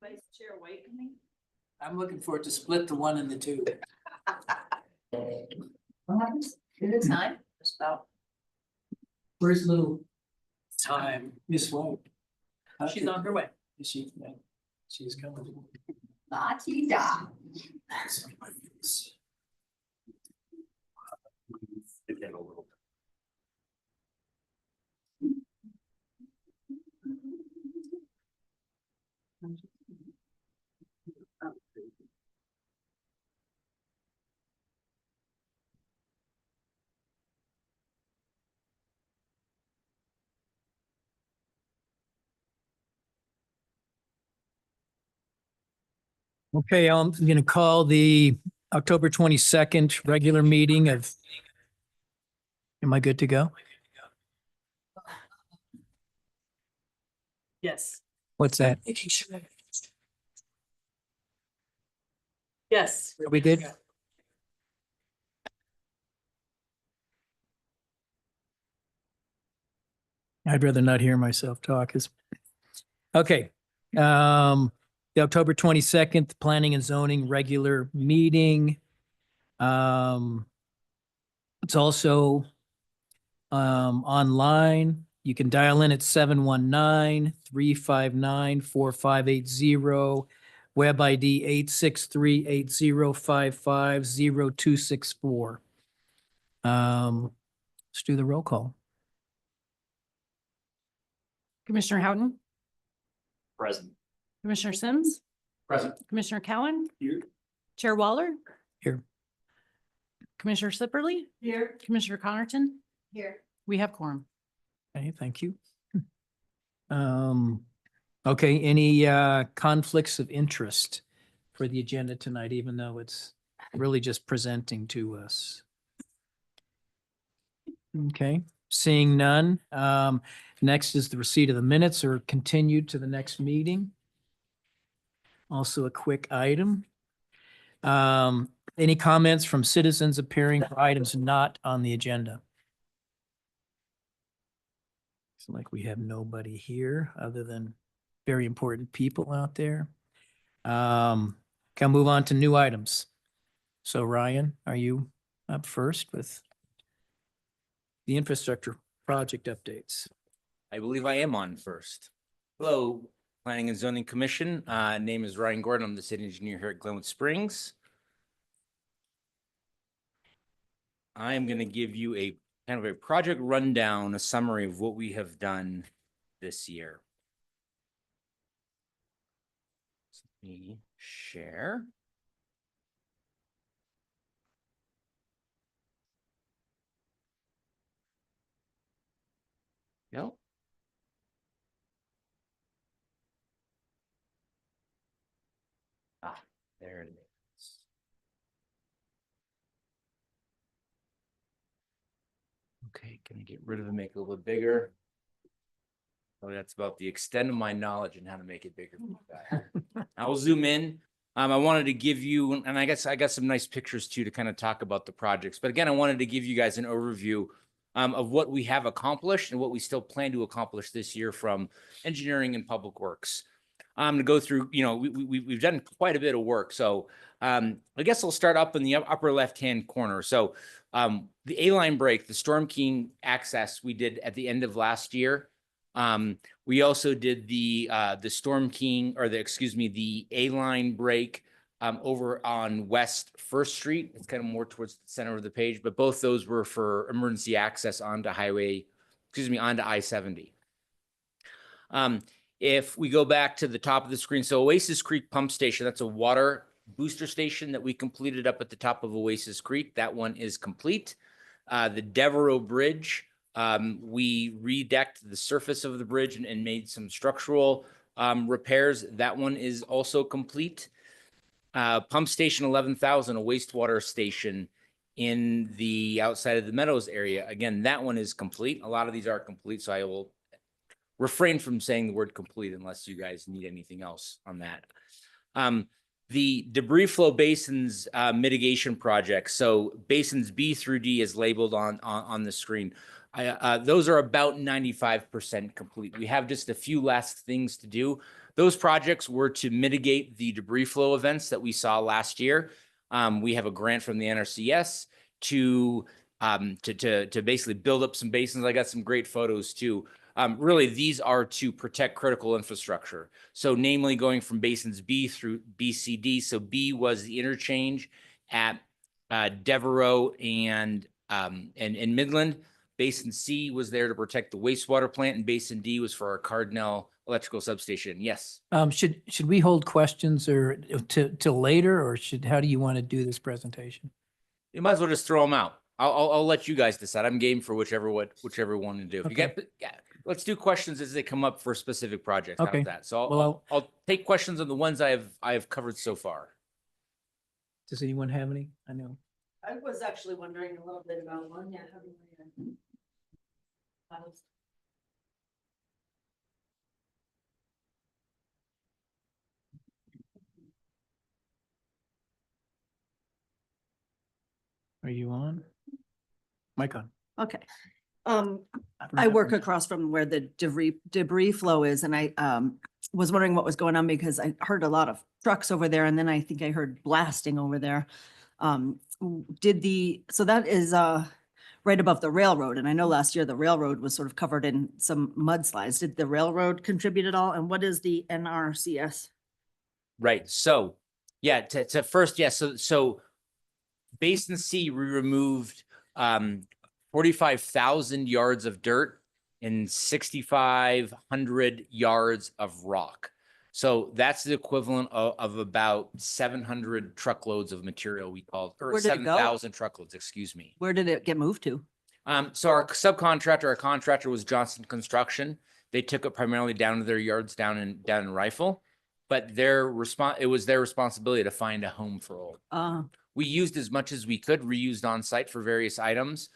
Vice Chair White coming? I'm looking for it to split the 1 and the 2. What happens? Good time, just about. Where's little time, Miss White? She's on her way. Is she? Yeah, she's coming. La-ti-da. Okay, I'm going to call the October 22nd regular meeting of. Am I good to go? Yes. What's that? Yes. Are we good? I'd rather not hear myself talk. Okay. The October 22nd, Planning and Zoning regular meeting. It's also online. You can dial in at 719-359-4580, web ID 863-8055-0264. Let's do the roll call. Commissioner Houghton, Present. Commissioner Sims, Present. Commissioner Cowan, Here. Chair Waller, Here. Commissioner Sipperly, Here. Commissioner Connerton. Here. We have quorum. Okay, thank you. Okay, any conflicts of interest for the agenda tonight, even though it's really just presenting to us? Okay, seeing none. Next is the receipt of the minutes or continued to the next meeting. Also a quick item. Any comments from citizens appearing for items not on the agenda? It's like we have nobody here other than very important people out there. Can I move on to new items? So Ryan, are you up first with the infrastructure project updates? I believe I am on first. Hello, Planning and Zoning Commission. Name is Ryan Gordon. I'm the city engineer here at Glenwood Springs. I am going to give you a kind of a project rundown, a summary of what we have done this year. Let me share. Yep. There it is. Okay, can I get rid of it, make it a little bit bigger? Oh, that's about the extent of my knowledge and how to make it bigger. I'll zoom in. I wanted to give you, and I guess I got some nice pictures too to kind of talk about the projects. But again, I wanted to give you guys an overview of what we have accomplished and what we still plan to accomplish this year from engineering and public works. I'm going to go through, you know, we've done quite a bit of work. So I guess I'll start up in the upper left-hand corner. So the A-line break, the Storm King access we did at the end of last year. We also did the Storm King, or the A-line break over on West First Street. It's kind of more towards the center of the page, but both those were for emergency access onto onto I-70. If we go back to the top of the screen, so Oasis Creek Pump Station, that's a water booster station that we completed up at the top of Oasis Creek. That one is complete. The Devereaux Bridge, we redecked the surface of the bridge and made some structural repairs. That one is also complete. Pump Station 11,000, a wastewater station in the outside of the Meadows area. Again, that one is complete. A lot of these are complete, so I will refrain from saying the word complete unless you guys need anything else on that. The debris flow basins mitigation project. So basins B through D is labeled on the screen. Those are about 95% complete. We have just a few last things to do, those projects were to mitigate the debris flow events that we saw last year. We have a grant from the NRCS to basically build up some basins. I got some great photos too. Really, these are to protect critical infrastructure. So namely going from basins B through BCD. So B was the interchange at Devereaux and Midland. Basin C was there to protect the wastewater plant, and Basin D was for our Cardinal electrical substation. Yes. Should we hold questions or till later, or how do you want to do this presentation? You might as well just throw them out. I'll let you guys decide. I'm game for whichever one to do. If you Okay. yeah, let's do questions as they come up for specific projects. How's Okay. that? So Well, I'll take questions on the ones I have covered so far. Does anyone have any? I know. I was actually wondering a little bit about one, yeah. How do we, Are you on? Mic on. Okay. I work across from where the debris flow is, and I was wondering what was going on because I heard a lot of trucks over there, and then I think I heard blasting over there. So that is right above the railroad, and I know last year the railroad was sort of covered in some mudslides. Did the railroad contribute at all? And what is the NRCS? Right. So yeah, to first, yeah. So Basin C, we removed 45,000 yards of dirt and 6,500 yards of rock. So that's the equivalent of about 700 truckloads of material we called, or Where did it go? 7,000 truckloads, excuse me. Where did it get moved to? So our subcontractor, our contractor was Johnson Construction. They took it primarily down to their yards down in Rifle, but it was their responsibility to find a home for all. We used as much as we could, reused on site for various items.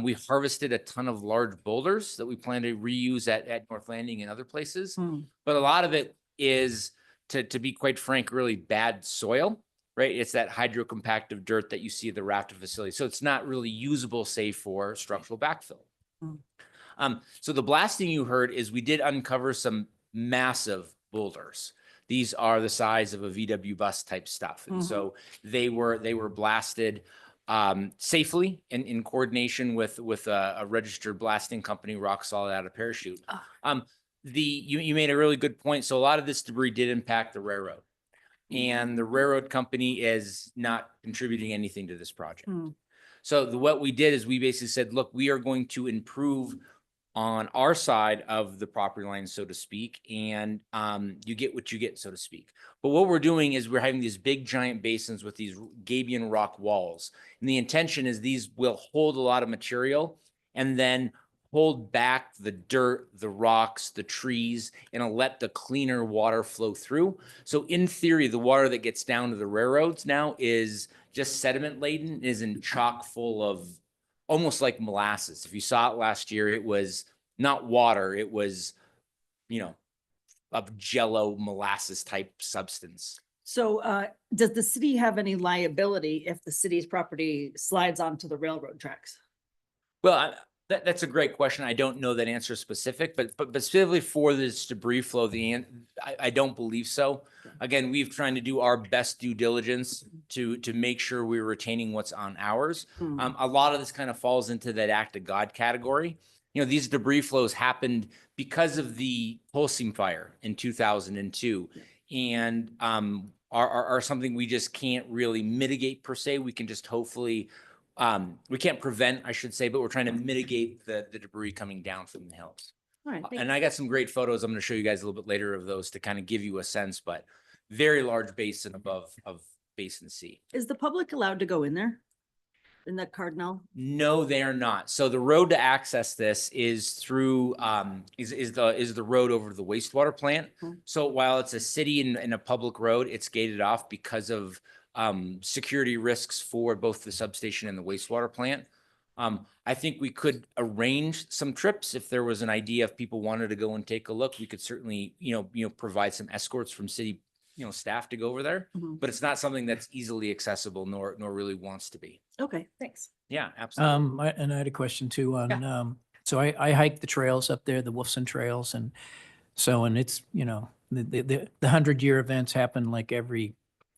We harvested a ton of large boulders that we plan to reuse at North Landing and other places. But a lot of it is, to be quite frank, really bad soil, right? It's that hydrocompactive dirt that you see at the rafting facility. So it's not really usable, save for structural backfill. So the blasting you heard is we did uncover some massive boulders. These are the size of a VW bus type stuff. And so they were blasted safely in coordination with a registered blasting company, Rock Solid out of Parachute. You made a really good point. So a lot of this debris did impact the railroad, and the railroad company is not contributing anything to this project. So what we did is we basically said, look, we are going to improve on our side of the property line, so to speak, and you get what you get, so to speak. But what we're doing is we're having these big giant basins with these gabion rock walls. And the intention is these will hold a lot of material and then hold back the dirt, the rocks, the trees, and let the cleaner water flow through. So in theory, the water that gets down to the railroads now is just sediment laden, isn't chock full of almost like molasses. If you saw it last year, it was not water, it was, of jello molasses type substance. So does the city have any liability if the city's property slides onto the railroad tracks? Well, that's a great question. I don't know that answer specific, but specifically for this debris flow, I don't believe so. Again, we've trying to do our best due diligence to make sure we're retaining what's on ours. A lot of this kind of falls into that act of God category. These debris flows happened because of the Holcim fire in 2002, and are something we just can't really mitigate per se. We can just hopefully. We can't prevent, I should say, but we're trying to mitigate the debris coming down from the hills. All right, And I got some great photos I'm going to show you guys a little bit later of those to kind of give you a sense, but very large basin above of Basin C. Is the public allowed to go in there? In that Cardinal? No, they are not. So the road to access this is through is the road over to the wastewater plant. So while it's a city and a public road, it's gated off because of security risks for both the substation and the wastewater plant. I think we could arrange some trips if there was an idea, if people wanted to go and take a look. We could certainly, provide some escorts from city, staff to go over there. But it's not something that's easily accessible, nor really wants to be. Okay, thanks. Yeah, absolutely. And I had a question too on, so I hiked the trails up there, the Wolfson trails, and it's, the 100-year events happen like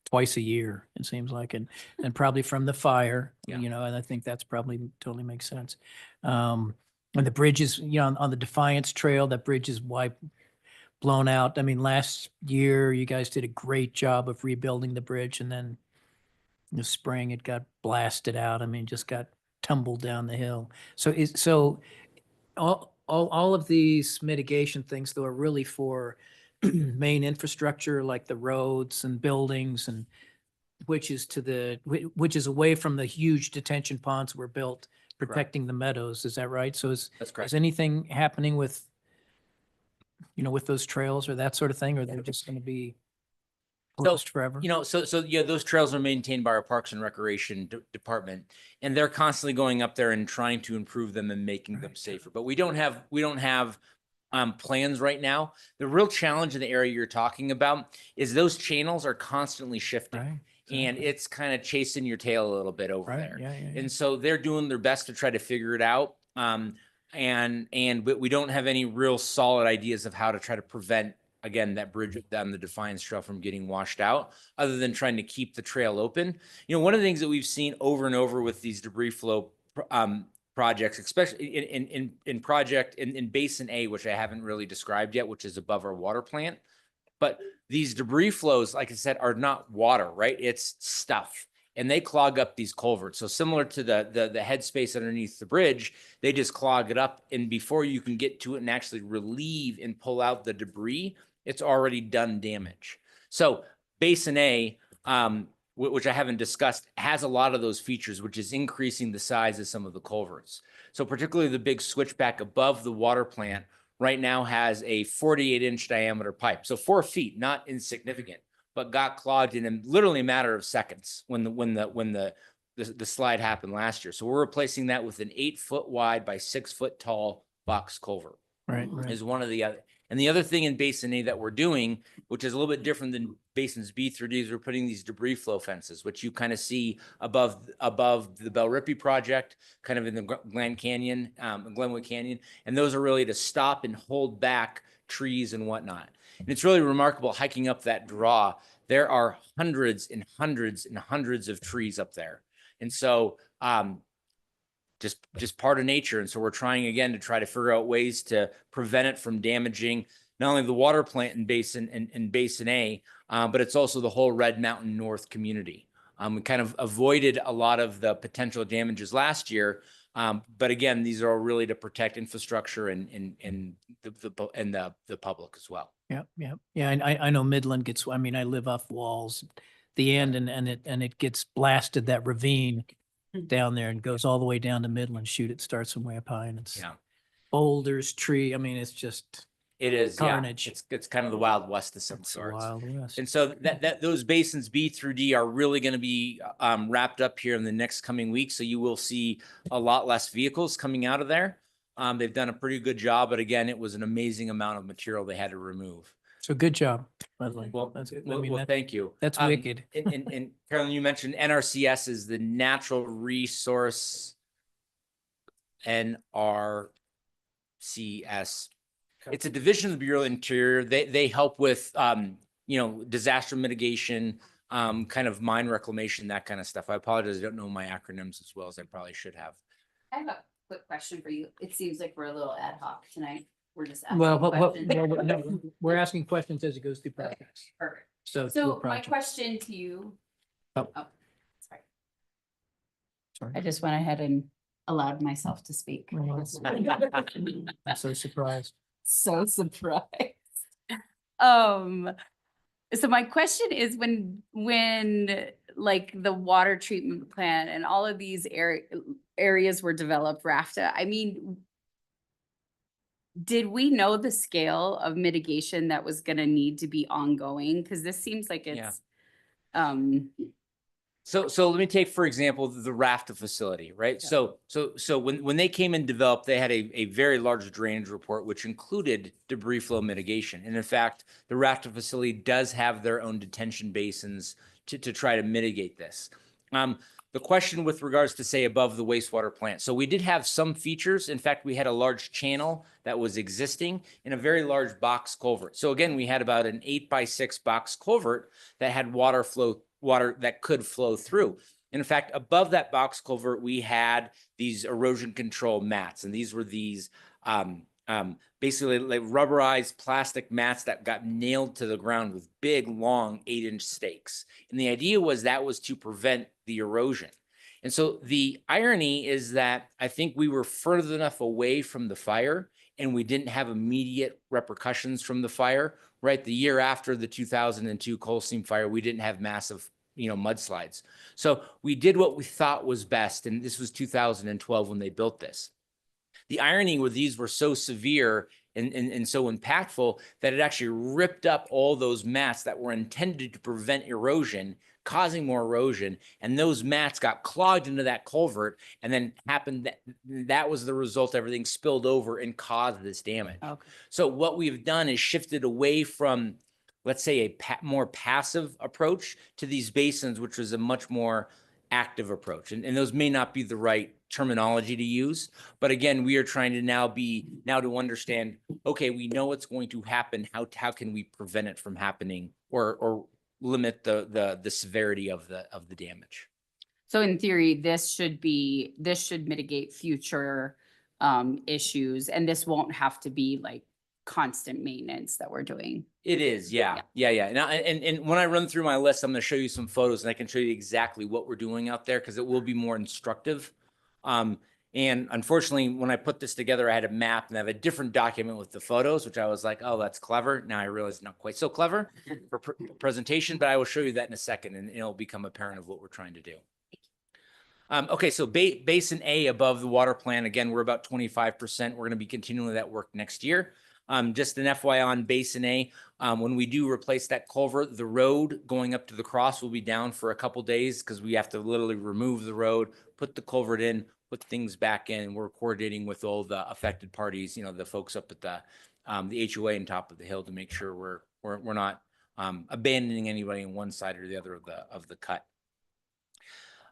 twice a year, it seems like, and probably from the fire, Yeah. you know, and I think that's probably totally makes sense. And the bridge is, you know, on the Defiance Trail, that bridge is wiped, blown out. I mean, last year you guys did a great job of rebuilding the bridge, and then in the spring it got blasted out. I mean, just got tumbled down the hill. So all of these mitigation things though are really for main infrastructure like the roads and buildings, and which is away from the huge detention ponds were built protecting the meadows. Is that right? So That's is correct. anything happening with, you know, with those trails or that sort of thing, or they're just going to be closed forever? You know, so yeah, those trails are maintained by our Parks and Recreation Department, and they're constantly going up there and trying to improve them and making them safer. But we don't have plans right now. The real challenge in the area you're talking about is those channels are constantly shifting, Right. and it's kind of chasing your tail a little bit over Right. there. Yeah. And so they're doing their best to try to figure it out. But we don't have any real solid ideas of how to try to prevent, again, that bridge on the Defiance Trail from getting washed out, other than trying to keep the trail open. You know, one of the things that we've seen over and over with these debris flow projects, especially in Basin A, which I haven't really described yet, which is above our water plant. But these debris flows, like I said, are not water, right? It's stuff. And they clog up these culverts. So similar to the headspace underneath the bridge, they just clog it up. And before you can get to it and actually relieve and pull out the debris, it's already done damage. So Basin A, which I haven't discussed, has a lot of those features, which is increasing the size of some of the culverts. So particularly the big switchback above the water plant right now has a 48-inch diameter pipe. So 4 feet, not insignificant, but got clogged in literally a matter of seconds when the slide happened last year. So we're replacing that with an 8-foot wide by 6-foot tall box culvert. Right. Is one of the other. And the other thing in Basin A that we're doing, which is a little bit different than Basins B through D, is we're putting these debris flow fences, which you kind of see above the Bell Rippey project, kind of in the Glenwood Canyon. And those are really to stop and hold back trees and whatnot. And it's really remarkable hiking up that draw. There are hundreds and hundreds and hundreds of trees up there. And so, just part of nature. And so we're trying again to try to figure out ways to prevent it from damaging not only the water plant in Basin A, but it's also the whole Red Mountain North community. We kind of avoided a lot of the potential damages last year. But again, these are all really to protect infrastructure and the public as well. Yeah. I know Midland gets, I mean, I live off Walls, the end, and it gets blasted, that ravine down there, and goes all the way down to Midland. Shoot, it starts from way up high, and it's Yeah, boulders, tree. I mean, it's just it is. Carnage. Yeah. It's kind of the Wild West of some it's the sorts. Wild West. And so that those basins B through D are really going to be wrapped up here in the next coming weeks. So you will see a lot less vehicles coming out of there. They've done a pretty good job, but again, it was an amazing amount of material they had to remove. So good job, by the way. Well, That's it. I well, mean, thank you. that's wicked. And Carolyn, you mentioned NRCS is the Natural Resource NRCS. It's a division of the Bureau of the Interior. They help with disaster mitigation, kind of mine reclamation, that kind of stuff. I apologize, I don't know my acronyms as well as I probably should have. I have a quick question for you. It seems like we're a little ad hoc tonight. We're just asking Well, questions. no, we're asking questions as it goes through projects. Perfect. So. So my project. question to you. Oh. Sorry. Sorry. I just went ahead and allowed myself to speak. I'm so surprised. So surprised. So my question is when like the water treatment plant and all of these areas were developed, RAFTA, I mean, did we know the scale of mitigation that was gonna need to be ongoing? Because this seems like Yeah. it's, So let me take, for example, the RAFTA facility, right? Yeah. So when they came and developed, they had a very large drainage report, which included debris flow mitigation. And in fact, the RAFTA facility does have their own detention basins to try to mitigate this. the question with regards to say above the wastewater plant. So we did have some features. In fact, we had a large channel that was existing in a very large box culvert. So again, we had about an 8x6 box culvert that had water that could flow through. In fact, above that box culvert, we had these erosion control mats, and these were these basically like rubberized plastic mats that got nailed to the ground with big, long 8-inch stakes. And the idea was that was to prevent the erosion. And so the irony is that I think we were further enough away from the fire and we didn't have immediate repercussions from the fire, right? The year after the 2002 coal seam fire, we didn't have massive, mudslides. So we did what we thought was best. And this was 2012 when they built this. The irony with these were so severe and so impactful that it actually ripped up all those mats that were intended to prevent erosion, causing more erosion. And those mats got clogged into that culvert, and then that was the result. Everything spilled over and caused this damage. Okay. So what we've done is shifted away from, let's say, a more passive approach to these basins, which was a much more active approach. And those may not be the right terminology to use, but again, we are trying to now to understand, okay, we know what's going to happen. How can we prevent it from happening or limit the severity of the damage? So in theory, this should mitigate future issues, and this won't have to be like constant maintenance that we're doing. It is, yeah. Now, and when I run through my list, I'm going to show you some photos, and I can show you exactly what we're doing out there because it will be more instructive. And unfortunately, when I put this together, I had a map and I have a different document with the photos, which I was like, oh, that's clever. Now I realize not quite so clever for presentation, but I will show you that in a second, and it'll become apparent of what we're trying to do. Okay, so Basin A above the water plant, again, we're about 25%. We're going to be continuing that work next year. Just an FYI on Basin A, when we do replace that culvert, the road going up to the cross will be down for a couple days because we have to literally remove the road, put the culvert in, put things back in. We're coordinating with all the affected parties, the folks up at the HOA and top of the hill to make sure we're not abandoning anybody on one side or the other of the cut.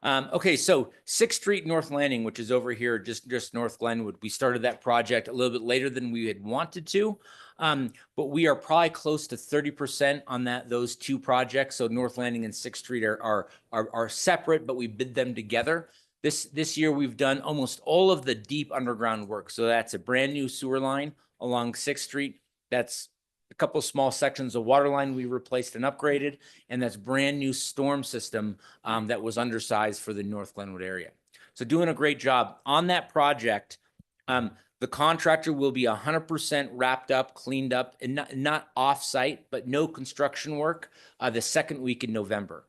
Okay, so 6th Street North Landing, which is over here, just North Glenwood. We started that project a little bit later than we had wanted to, but we are probably close to 30% on those two projects. So North Landing and 6th Street are separate, but we bid them together. This year we've done almost all of the deep underground work. So that's a brand new sewer line along 6th Street. That's a couple of small sections of water line we replaced and upgraded, and that's brand new storm system that was undersized for the North Glenwood area. So doing a great job on that project. The contractor will be 100% wrapped up, cleaned up, and not off-site, but no construction work the second week in November.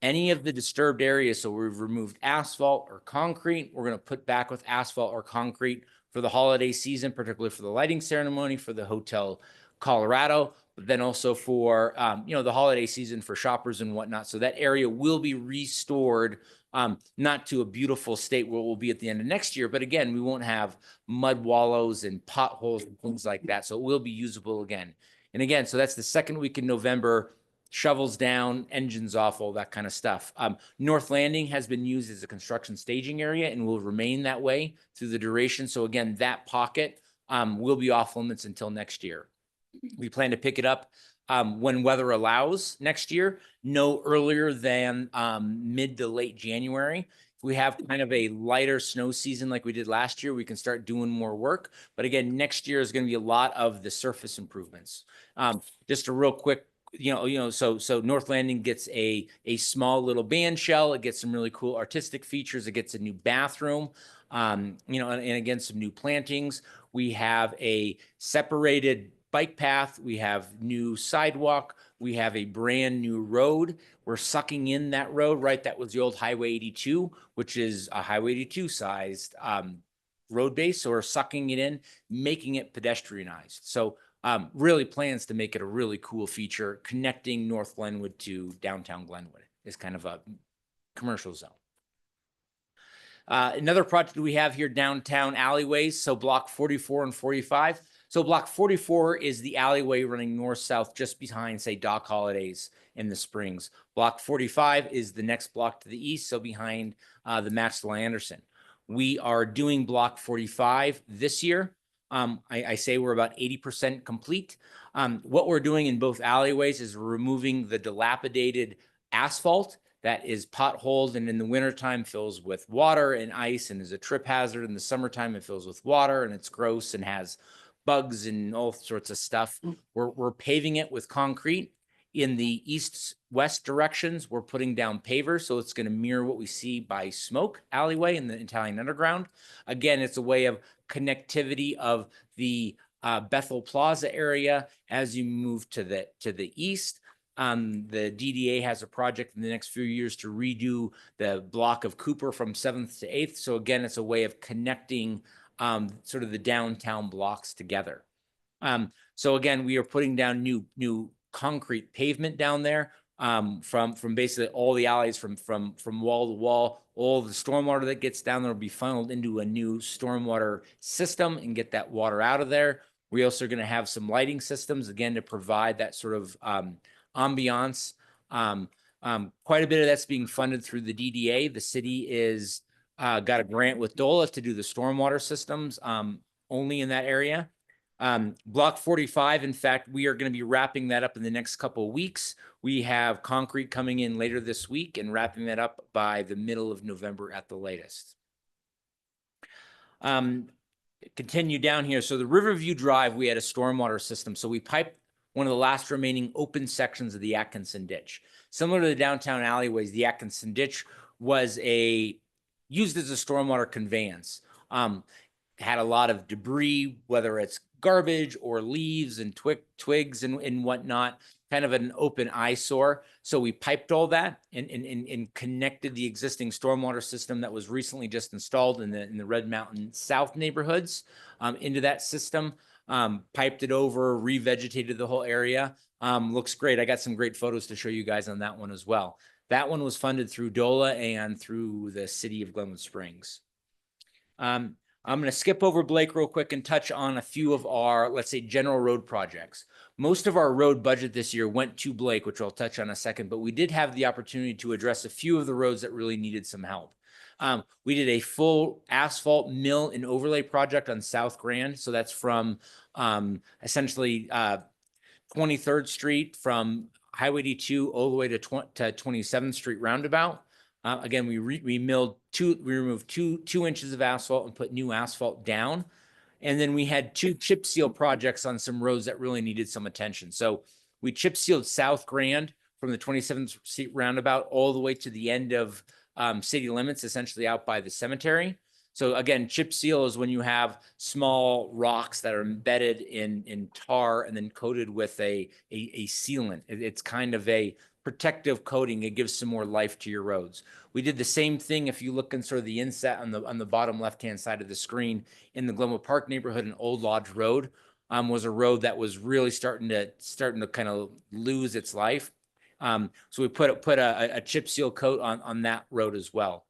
Any of the disturbed areas, so we've removed asphalt or concrete, we're going to put back with asphalt or concrete for the holiday season, particularly for the lighting ceremony, for the Hotel Colorado, but then also for, the holiday season for shoppers and whatnot. So that area will be restored, not to a beautiful state where we'll be at the end of next year, but again, we won't have mud wallows and potholes and things like that. So it will be usable again. And again, so that's the second week in November. Shovels down, engines off, all that kind of stuff. North Landing has been used as a construction staging area and will remain that way through the duration. So again, that pocket will be off limits until next year. We plan to pick it up when weather allows next year, no earlier than mid to late January. If we have kind of a lighter snow season like we did last year, we can start doing more work. But again, next year is going to be a lot of the surface improvements. Just a real quick, so North Landing gets a small little band shell. It gets some really cool artistic features. It gets a new bathroom, and again, some new plantings. We have a separated bike path. We have new sidewalk. We have a brand new road. We're sucking in that road, right? That was the old Highway 82, which is a Highway 82 sized road base. So we're sucking it in, making it pedestrianized. So really plans to make it a really cool feature, connecting North Glenwood to downtown Glenwood is kind of a commercial zone. Another project we have here, downtown alleyways. So block 44 and 45. So block 44 is the alleyway running north-south just behind, say, Doc Holidays in the Springs. Block 45 is the next block to the east, so behind the Maxwell Anderson. We are doing block 45 this year. I say we're about 80% complete. What we're doing in both alleyways is removing the dilapidated asphalt that is potholed and in the wintertime fills with water and ice and is a trip hazard. In the summertime, it fills with water and it's gross and has bugs and all sorts of stuff. We're paving it with concrete. In the east-west directions, we're putting down pavers, so it's going to mirror what we see by Smoke alleyway in the Italian Underground. Again, it's a way of connectivity of the Bethel Plaza area as you move to the east. The DDA has a project in the next few years to redo the block of Cooper from 7th to 8th. So again, it's a way of connecting sort of the downtown blocks together. So again, we are putting down new concrete pavement down there from basically all the alleys from wall to wall. All the stormwater that gets down there will be funneled into a new stormwater system and get that water out of there. We also are going to have some lighting systems again to provide that sort of ambiance. Quite a bit of that's being funded through the DDA. The city is got a grant with DOLA to do the stormwater systems only in that area. Block 45, in fact, we are going to be wrapping that up in the next couple of weeks. We have concrete coming in later this week and wrapping that up by the middle of November at the latest. Continue down here. So the Riverview Drive, we had a stormwater system. So we piped one of the last remaining open sections of the Atkinson Ditch. Similar to the downtown alleyways, the Atkinson Ditch was used as a stormwater conveyance. Had a lot of debris, whether it's garbage or leaves and twigs and whatnot, kind of an open eyesore. So we piped all that and connected the existing stormwater system that was recently just installed in the Red Mountain South neighborhoods into that system. Piped it over, revegetated the whole area. Looks great. I got some great photos to show you guys on that one as well. That one was funded through DOLA and through the city of Glenwood Springs. I'm going to skip over Blake real quick and touch on a few of our, let's say, general road projects. Most of our road budget this year went to Blake, which I'll touch on in a second, but we did have the opportunity to address a few of the roads that really needed some help. We did a full asphalt mill and overlay project on South Grand. So that's from essentially 23rd Street from Highway 82 all the way to 27th Street roundabout. Again, we removed 2 inches of asphalt and put new asphalt down. And then we had 2 chip seal projects on some roads that really needed some attention. So we chip sealed South Grand from the 27th Street roundabout all the way to the end of city limits, essentially out by the cemetery. So again, chip seal is when you have small rocks that are embedded in tar and then coated with a sealant. It's kind of a protective coating. It gives some more life to your roads. We did the same thing. If you look in sort of the inset on the bottom left-hand side of the screen in the Glenwood Park neighborhood, and Old Lodge Road was a road that was really starting to kind of lose its life. So we put a chip seal coat on that road as well.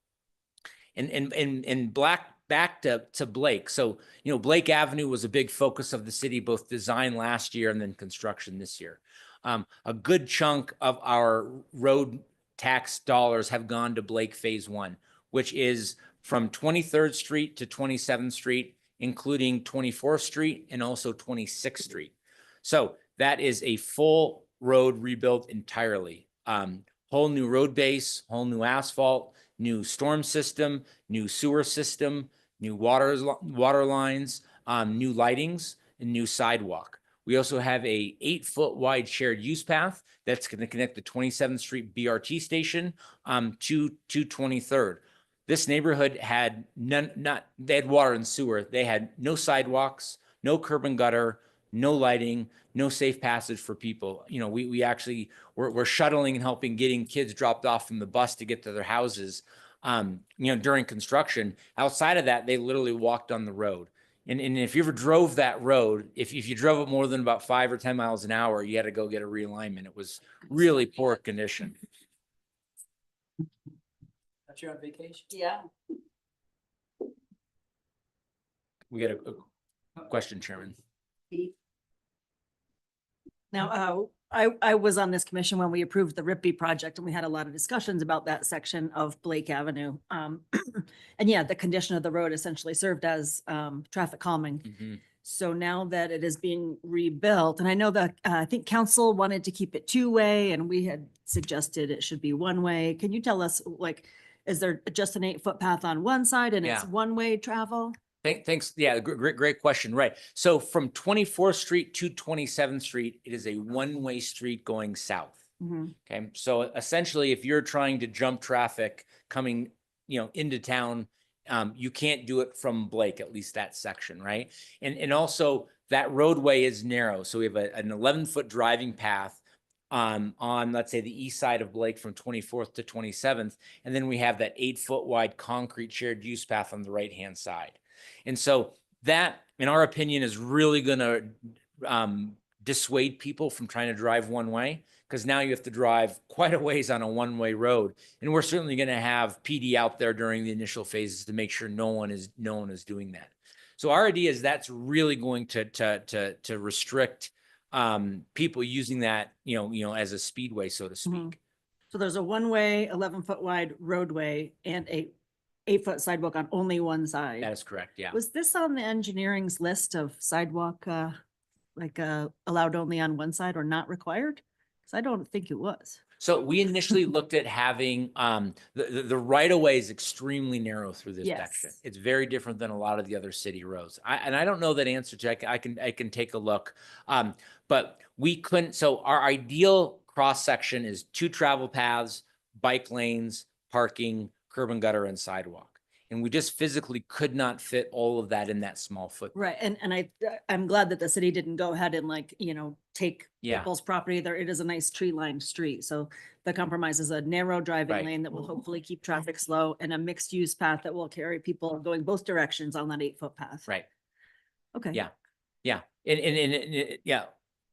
And back to Blake. So, Blake Avenue was a big focus of the city, both design last year and then construction this year. A good chunk of our road tax dollars have gone to Blake Phase 1, which is from 23rd Street to 27th Street, including 24th Street and also 26th Street. So that is a full road rebuilt entirely. Whole new road base, whole new asphalt, new storm system, new sewer system, new water lines, new lightings, and new sidewalk. We also have a 8-foot wide shared use path that's going to connect the 27th Street BRT station to 23rd. This neighborhood had they had water and sewer. They had no sidewalks, no curb and gutter, no lighting, no safe passage for people. We actually we're shuttling and helping getting kids dropped off from the bus to get to their houses, during construction. Outside of that, they literally walked on the road. And if you ever drove that road, if you drove it more than about 5 or 10 miles an hour, you had to go get a realignment. It was really poor condition. Thought you're on vacation? Yeah. We got a question, Chairman. Now, I was on this commission when we approved the Ripby project and we had a lot of discussions about that section of Blake Avenue. And yeah, the condition of the road essentially served as traffic calming. Mhm. So now that it is being rebuilt, and I know that, I think council wanted to keep it two-way and we had suggested it should be one-way. Can you tell us, like, is there just an 8-foot path on one side and it's Yeah. one-way travel? Thanks. Yeah, great question. Right. So from 24th Street to 27th Street, it is a one-way street going south. Mhm. Okay. So essentially, if you're trying to jump traffic coming, into town, you can't do it from Blake, at least that section, right? And also that roadway is narrow. So we have an 11-foot driving path on, let's say, the east side of Blake from 24th to 27th. And then we have that 8-foot wide concrete shared use path on the right-hand side. And so that, in our opinion, is really going to dissuade people from trying to drive one way, because now you have to drive quite a ways on a one-way road. And we're certainly going to have PD out there during the initial phases to make sure no one is doing that. So our idea is that's really going to restrict people using that, as a speedway, so to speak. Mhm. So there's a one-way, 11-foot wide roadway and a 8-foot sidewalk on only one side. That is correct. Yeah. Was this on the engineering's list of sidewalk, allowed only on one side or not required? Because I don't think it was. So we initially looked at having the right of way is extremely narrow through this section. Yes. It's very different than a lot of the other city roads. I don't know that answer, Jack. I can take a look. But we couldn't. So our ideal cross section is 2 travel paths, bike lanes, parking, curb and gutter, and sidewalk. And we just physically could not fit all of that in that small footprint. Right, and I'm glad that the city didn't go ahead and take Yeah. people's property there. It is a nice tree-lined street, so the compromise is a narrow driving Right. lane that will hopefully keep traffic slow and a mixed-use path that will carry people going both directions on that 8-foot path. Right. Okay. Yeah. Yeah. And yeah,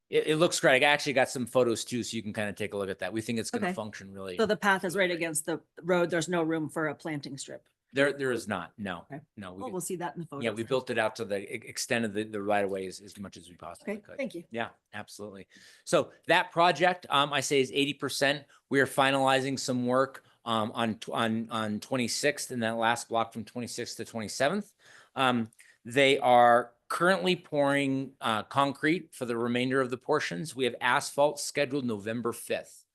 it looks great. I actually got some photos too, so you can kind of take a look at that. We think it's going to Okay. function really. So the path is right against the road. There's no room for a planting strip. There is not. No, Okay. no. Well, we'll see that in the photos. Yeah, we built it out to the extent of the right of way as much as we possibly Okay, could. thank you. Yeah, absolutely. So that project, I say is 80%. We are finalizing some work on 26th in that last block from 26th to 27th. They are currently pouring concrete for the remainder of the portions. We have asphalt scheduled November 5th.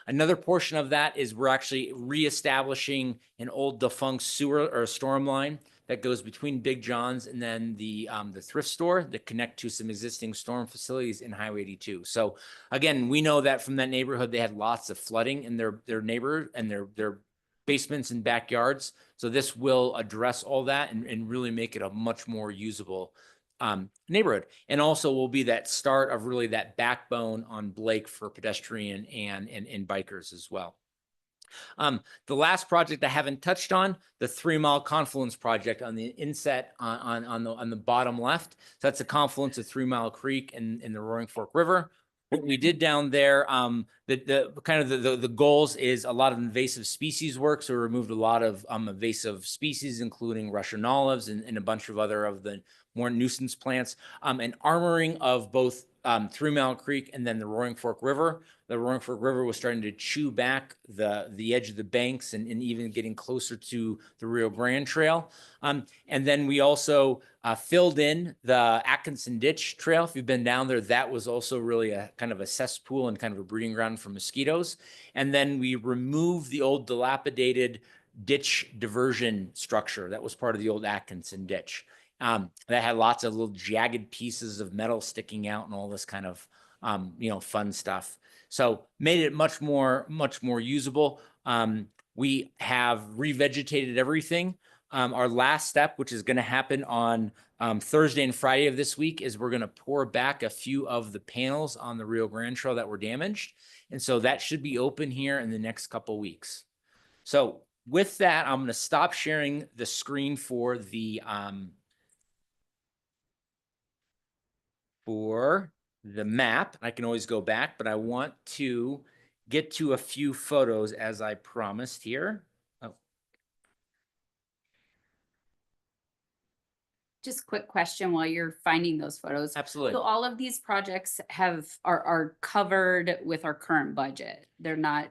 Another portion of that is we're actually reestablishing an old defunct sewer or storm line that goes between Big John's and then the thrift store that connect to some existing storm facilities in Highway 82. So again, we know that from that neighborhood, they had lots of flooding in their neighbor and their basements and backyards. So this will address all that and really make it a much more usable neighborhood, and also will be that start of really that backbone on Blake for pedestrian and bikers as well. The last project I haven't touched on, the 3 Mile Confluence project on the inset on the bottom left. So that's a confluence of 3 Mile Creek and the Roaring Fork River. What we did down there, the goals is a lot of invasive species work. So we removed a lot of invasive species, including Russian olives and a bunch of other of the more nuisance plants, and armoring of both 3 Mile Creek and then the Roaring Fork River. The Roaring Fork River was starting to chew back the edge of the banks and even getting closer to the Rio Grande Trail. And then we also filled in the Atkinson Ditch Trail. If you've been down there, that was also really a kind of a cesspool and kind of a breeding ground for mosquitoes. And then we removed the old dilapidated ditch diversion structure that was part of the old Atkinson Ditch. That had lots of little jagged pieces of metal sticking out and all this kind of, fun stuff. So made it much more usable. We have revegetated everything. Our last step, which is going to happen on Thursday and Friday of this week, is we're going to pour back a few of the panels on the Rio Grande Trail that were damaged. And so that should be open here in the next couple weeks. So with that, I'm going to stop sharing the screen for the map. I can always go back, but I want to get to a few photos as I promised here. Oh. just quick question while you're finding those photos. Absolutely. So all of these projects are covered with our current budget. They're not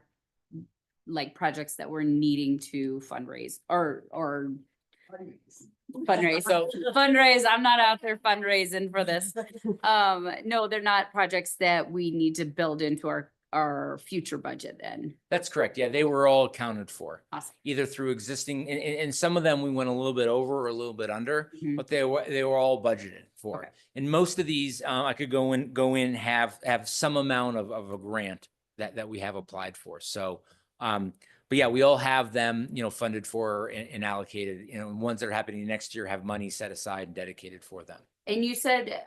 like projects that we're needing to fundraise or fundraise. So- Fundraise, I'm not out there fundraising for this. No, they're not projects that we need to build into our future budget then. That's correct. Yeah, they were all accounted for, Awesome. either through existing, and some of them we went a little bit over or a little bit under, Mhm. but they were all budgeted for. Okay. And most of these, I could go in, have some amount of a grant that we have applied for. So, but yeah, we all have them, funded for and allocated, and ones that are happening next year have money set aside and dedicated for them. And you said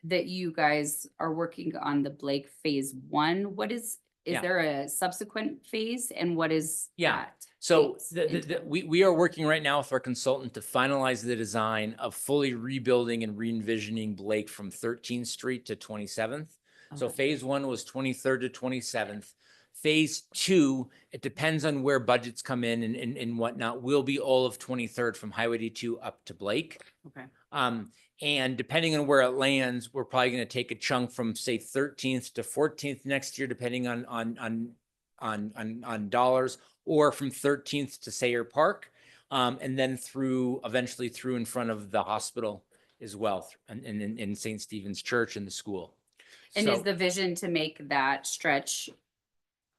that you guys are working on the Blake Phase 1. What is Yeah. there a subsequent phase and what is Yeah. that? So phase entail? we are working right now with our consultant to finalize the design of fully rebuilding and re-envisioning Blake from 13th Street to 27th. So Okay. phase 1 was 23rd to 27th. Phase 2, it depends on where budgets come in and whatnot, will be all of 23rd from Highway 82 up to Blake. Okay. And depending on where it lands, we're probably going to take a chunk from say 13th to 14th next year, depending on dollars, or from 13th to Sayre Park, and then eventually through in front of the hospital as well, and in St. Stephen's Church and the school. And is So- the vision to make that stretch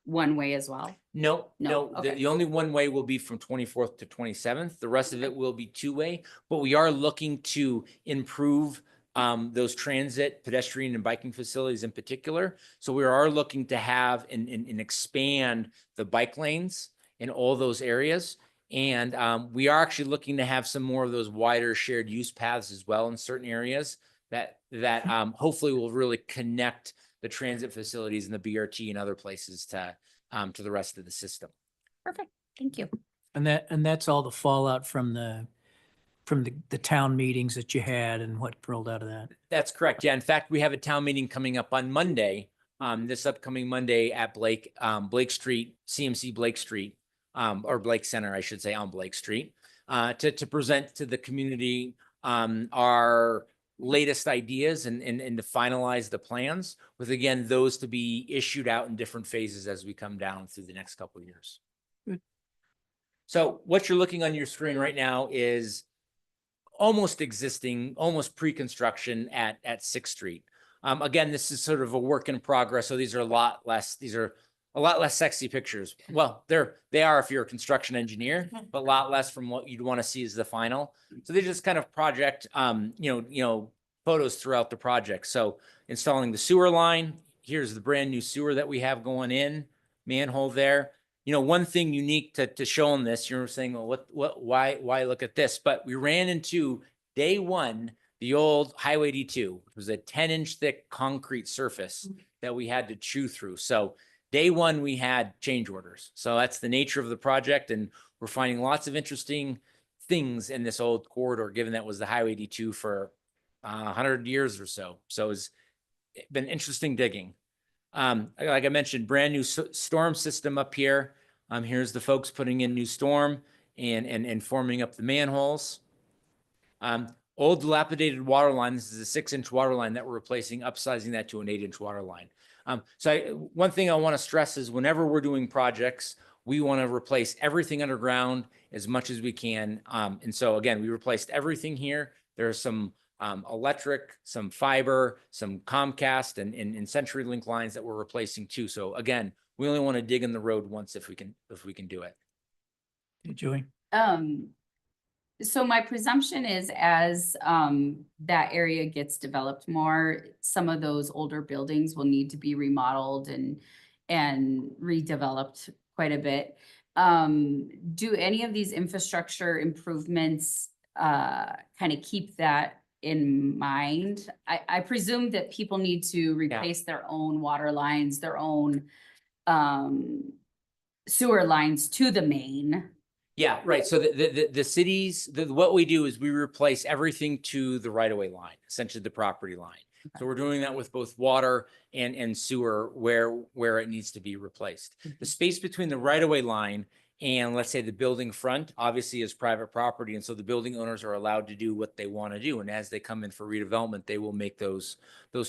one way as well? No, No, no, okay. the only one way will be from 24th to 27th. The rest of it will be two-way, but we are looking to improve those transit, pedestrian and biking facilities in particular. So we are looking to have and expand the bike lanes in all those areas. And we are actually looking to have some more of those wider shared use paths as well in certain areas that hopefully will really connect the transit facilities and the BRT and other places to the rest of the system. Perfect. Thank you. And that's all the fallout from the town meetings that you had and what rolled out of that. That's correct. Yeah. In fact, we have a town meeting coming up on Monday, this upcoming Monday at Blake Street, CMC Blake Street, or Blake Center, I should say, on Blake Street, to present to the community our latest ideas and to finalize the plans, with again, those to be issued out in different phases as we come down through the next couple of years. Good. So what you're looking on your screen right now is almost pre-construction at 6th Street. Again, this is sort of a work in progress. So these are a lot less sexy pictures. Well, they are if you're a construction engineer, but a lot less from what you'd want to see as the final. So they just kind of project, photos throughout the project. So installing the sewer line, here's the brand new sewer that we have going in, manhole there. One thing unique to show on this, you're saying, well, why look at this? But we ran into day one, the old Highway 82, which was a 10-inch thick concrete surface that we had to chew through. So day one, we had change orders. So that's the nature of the project. And we're finding lots of interesting things in this old corridor, given that was the Highway 82 for 100 years or so. So it's been interesting digging. Like I mentioned, brand new storm system up here. Here's the folks putting in new storm and forming up the manholes. Old dilapidated water line. This is a 6-inch water line that we're replacing, upsizing that to an 8-inch water line. One thing I want to stress is whenever we're doing projects, we want to replace everything underground as much as we can. And so again, we replaced everything here. There's some electric, some fiber, some Comcast and CenturyLink lines that we're replacing too. So again, we only want to dig in the road once if we can do it. Hey, Joey? So my presumption is as that area gets developed more, some of those older buildings will need to be remodeled and redeveloped quite a bit. Do any of these infrastructure improvements kind of keep that in mind? I presume that people need to replace their own water lines, their own sewer lines to the main. Yeah, right. So the cities, what we do is we replace everything to the right-of-way line, essentially the property line. So we're doing that with both water and sewer where it needs to be replaced. The space between the right-of-way line and let's say the building front obviously is private property. And so the building owners are allowed to do what they want to do. And as they come in for redevelopment, they will make those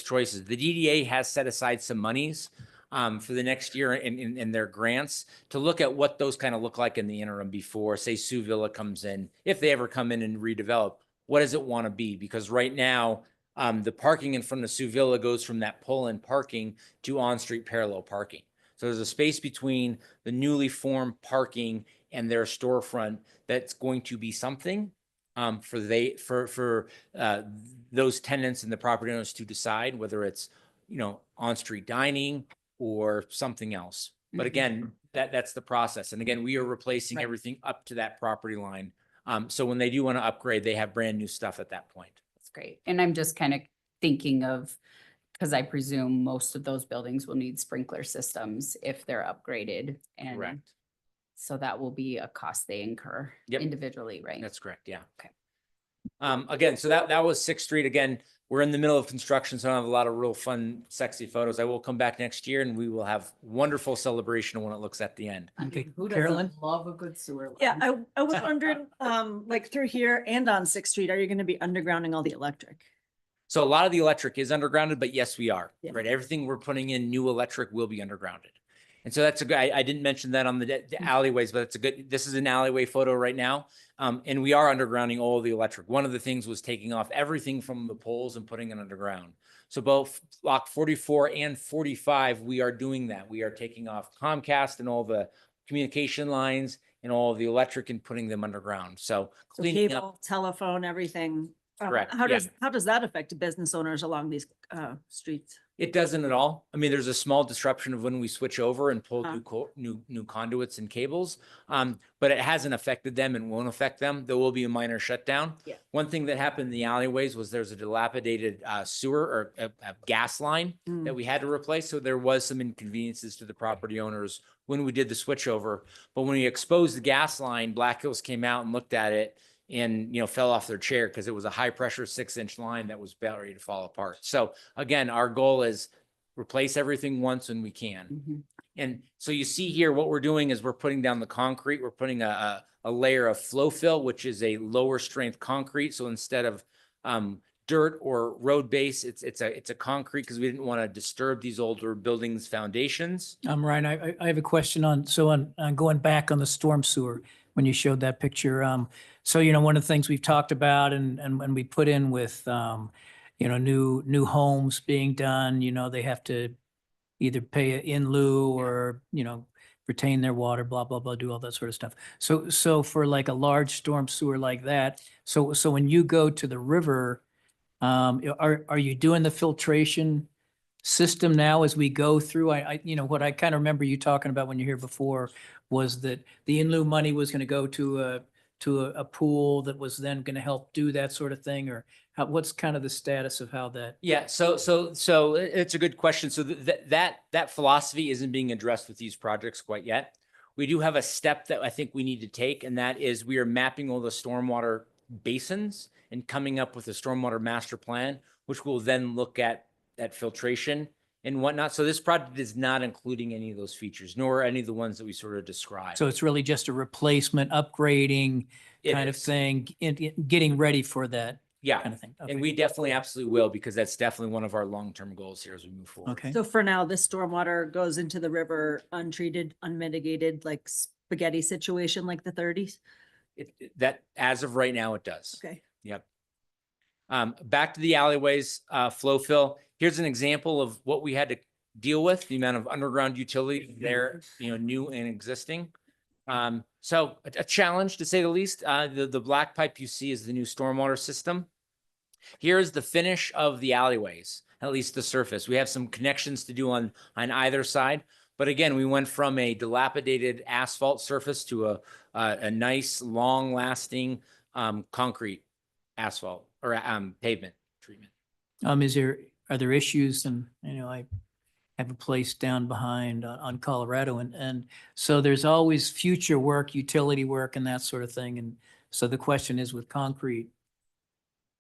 choices. The DDA has set aside some monies for the next year in their grants to look at what those kind of look like in the interim before, say, Sioux Villa comes in, if they ever come in and redevelop, what does it want to be? Because right now, the parking in front of Sioux Villa goes from that pull-in parking to on-street parallel parking. So there's a space between the newly formed parking and their storefront that's going to be something for those tenants and the property owners to decide whether it's, on-street dining or something else. But again, that's the process. And again, we are replacing Right. everything up to that property line. So when they do want to upgrade, they have brand new stuff at that point. That's great. And I'm just kind of thinking of, because I presume most of those buildings will need sprinkler systems if they're upgraded. And Correct. so that will be a cost they incur Yep. individually, right? That's correct. Yeah. Okay. Again, so that was 6th Street. Again, we're in the middle of construction, so I don't have a lot of real fun, sexy photos. I will come back next year and we will have wonderful celebration when it looks at the end. I mean, Okay, who Carolyn? doesn't love a good sewer line? Yeah, I was wondering, like through here and on Sixth Street, are you gonna be undergrounding all the electric? So a lot of the electric is undergrounded, but yes, we are, Yeah. right? Everything we're putting in new electric will be undergrounded. And so that's a good, I didn't mention that on the alleyways, but it's a good, this is an alleyway photo right now. And we are undergrounding all the electric. One of the things was taking off everything from the poles and putting it underground. So both block 44 and 45, we are doing that. We are taking off Comcast and all the communication lines and all of the electric and putting them underground. So So cleaning up. cable, telephone, everything. Correct, How yeah. how does that affect business owners along these streets? It doesn't at all. I mean, there's a small disruption of when we switch over and pull Huh. new conduits and cables. But it hasn't affected them and won't affect them. There will be a minor shutdown. Yeah. One thing that happened in the alleyways was there's a dilapidated sewer or a gas line that we had to replace. So there was some inconveniences to the property owners when we did the switch over. But when we exposed the gas line, Black Hills came out and looked at it and, fell off their chair because it was a high pressure 6-inch line that was about ready to fall apart. So again, our goal is replace everything once when we can. Mhm. And so you see here, what we're doing is we're putting down the concrete. We're putting a layer of flow fill, which is a lower strength concrete. So instead of dirt or road base, it's a concrete because we didn't want to disturb these older buildings' foundations. Ryan, I have a question on going back on the storm sewer, when you showed that picture. So, one of the things we've talked about and we put in with, new homes being done, they have to either pay in lieu or, retain their water, blah, blah, blah, do all that sort of stuff. So for like a large storm sewer like that, so when you go to the river, are you doing the filtration system now as we go through? What I kind of remember you talking about when you were here before was that the in lieu money was going to go to a pool that was then going to help do that sort of thing, or what's kind of the status of how that? Yeah, so it's a good question. So that philosophy isn't being addressed with these projects quite yet. We do have a step that I think we need to take, and that is we are mapping all the stormwater basins and coming up with a stormwater master plan, which will then look at that filtration and whatnot. So this project is not including any of those features, nor any of the ones that we sort of described. So it's really just a replacement, upgrading It kind of is. thing, getting ready for that Yeah, kind of thing. and Okay. we definitely absolutely will, because that's definitely one of our long-term goals here as we move forward. Okay. So for now, this stormwater goes into the river untreated, unmitigated, like spaghetti situation like the 30s? That, as of right now, it does. Okay. Yep. Back to the alleyways, flow fill. Here's an example of what we had to deal with, the amount of underground utility there, new and existing. So a challenge to say the least. The black pipe you see is the new stormwater system. Here's the finish of the alleyways, at least the surface. We have some connections to do on either side. But again, we went from a dilapidated asphalt surface to a nice, long-lasting concrete asphalt or pavement treatment. Are there issues? And, I have a place down behind on Colorado, and so there's always future work, utility work and that sort of thing. And so the question is with concrete,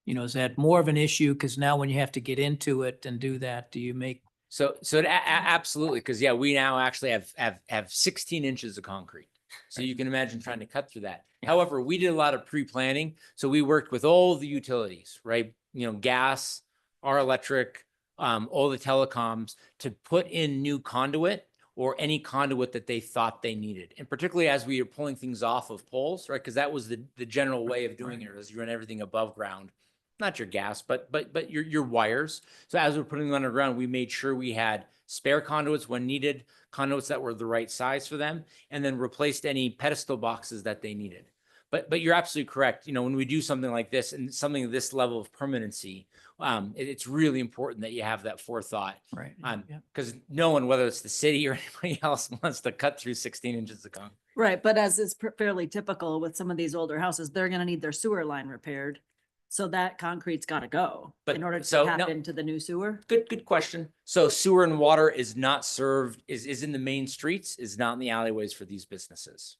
Is that more of an issue? Because now when you have to get into it and do that, do you make, So absolutely, because yeah, we now actually have 16 inches of concrete. So you can imagine trying to cut through that. However, we did a lot of pre-planning. So we worked with all the utilities, right? Gas, our electric, all the telecoms to put in new conduit or any conduit that they thought they needed. And particularly as we are pulling things off of poles, right? Because that was the general way of doing it, is you run everything above ground. Not your gas, but your wires. So as we're putting them underground, we made sure we had spare conduits when needed, conduits that were the right size for them, and then replaced any pedestal boxes that they needed. But you're absolutely correct. When we do something like this and something of this level of permanency, it's really important that you have that forethought. right? Yeah. Because no one, whether it's the city or anybody else, wants to cut through 16 inches of concrete. Right, but as is fairly typical with some of these older houses, they're gonna need their sewer line repaired. So that concrete's gotta go But- in order so, to tap no. into the new sewer. Good question. So sewer and water is not served, is in the main streets, is not in the alleyways for these businesses,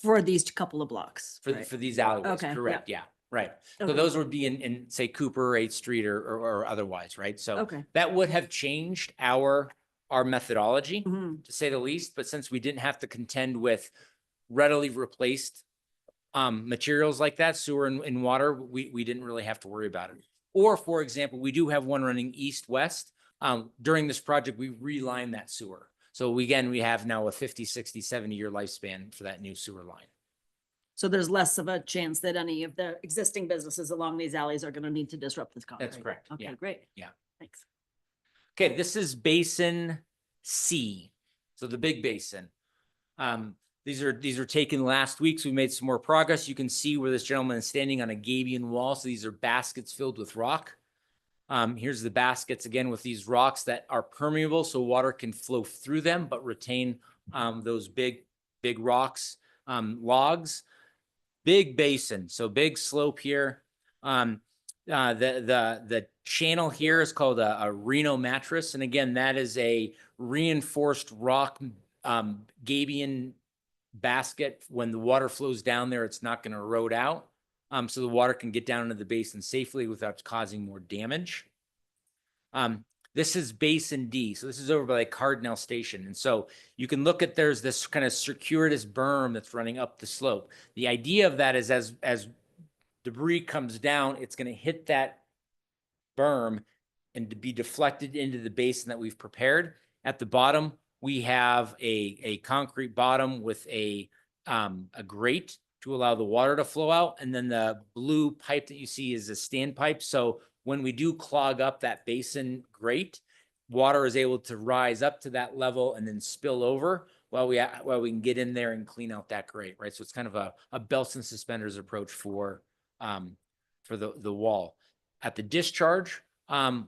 For these couple of blocks. for, right? for these alleyways, Okay, yeah. correct? Yeah, right. So Okay. those would be in say Cooper, 8th Street or otherwise, right? So Okay. that would have changed our methodology, Mhm. to say the least, but since we didn't have to contend with readily replaced materials like that, sewer and water, we didn't really have to worry about it. Or for example, we do have one running east-west. During this project, we relined that sewer. So we have now a 50, 60, 70-year lifespan for that new sewer line. So there's less of a chance that any of the existing businesses along these alleys are gonna need to disrupt this concrete. That's correct, Okay, yeah, great. yeah. Thanks. Okay, this is Basin C, so the big basin. These are taken last week, so we made some more progress. You can see where this gentleman is standing on a gabion wall. So these are baskets filled with rock. Here's the baskets again with these rocks that are permeable, so water can flow through them, but retain those big rocks, logs. Big basin, so big slope here. The channel here is called a Reno mattress, and again, that is a reinforced rock gabion basket. When the water flows down there, it's not going to erode out. So the water can get down into the basin safely without causing more damage. This is Basin D. So this is over by Cardinal Station. And so you can look at, there's this kind of circuitous berm that's running up the slope. The idea of that is as debris comes down, it's going to hit that berm and to be deflected into the basin that we've prepared. At the bottom, we have a concrete bottom with a grate to allow the water to flow out. And then the blue pipe that you see is a standpipe. So when we do clog up that basin grate, water is able to rise up to that level and then spill over while we can get in there and clean out that grate, right? So it's kind of a belts and suspenders approach for the wall. At the discharge,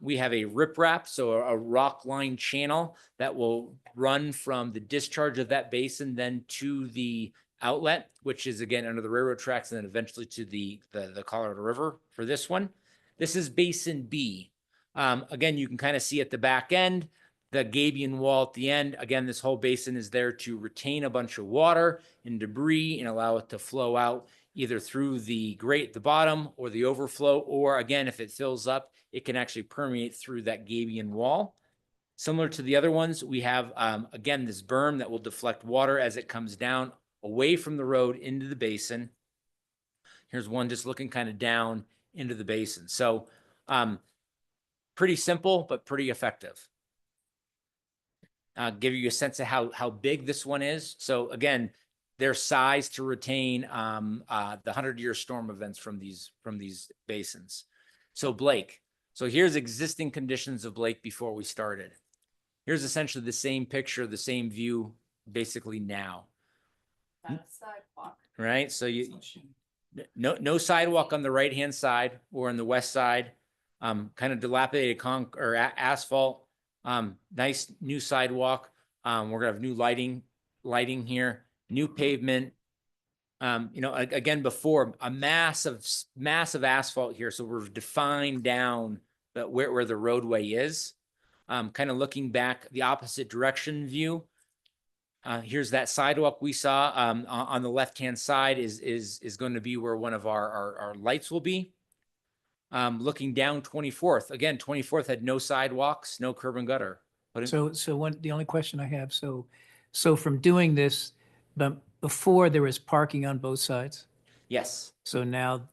we have a riprap, so a rock line channel that will run from the discharge of that basin then to the outlet, which is again under the railroad tracks, and then eventually to the Colorado River for this one. This is Basin B. Again, you can kind of see at the back end, the gabion wall at the end. Again, this whole basin is there to retain a bunch of water and debris and allow it to flow out either through the grate at the bottom or the overflow, or again, if it fills up, it can actually permeate through that gabion wall. Similar to the other ones, we have, again, this berm that will deflect water as it comes down away from the road into the basin. Here's one just looking kind of down into the basin. So pretty simple, but pretty effective. Give you a sense of how big this one is. So again, their size to retain the 100-year storm events from these basins. So Blake. So here's existing conditions of Blake before we started. Here's essentially the same picture, the same view, basically now. Sidewalk. Right? So no sidewalk on the right-hand side or on the west side. Kind of dilapidated asphalt. Nice new sidewalk. We're gonna have new lighting here, new pavement. Again, before a massive asphalt here. So we're defined down where the roadway is. Kind of looking back the opposite direction view. Here's that sidewalk we saw. On the left-hand side is going to be where one of our lights will be. Looking down 24th, again, 24th had no sidewalks, no curb and gutter. Put in- The only question I have, so from doing this, but before there was parking on both sides. Yes, So now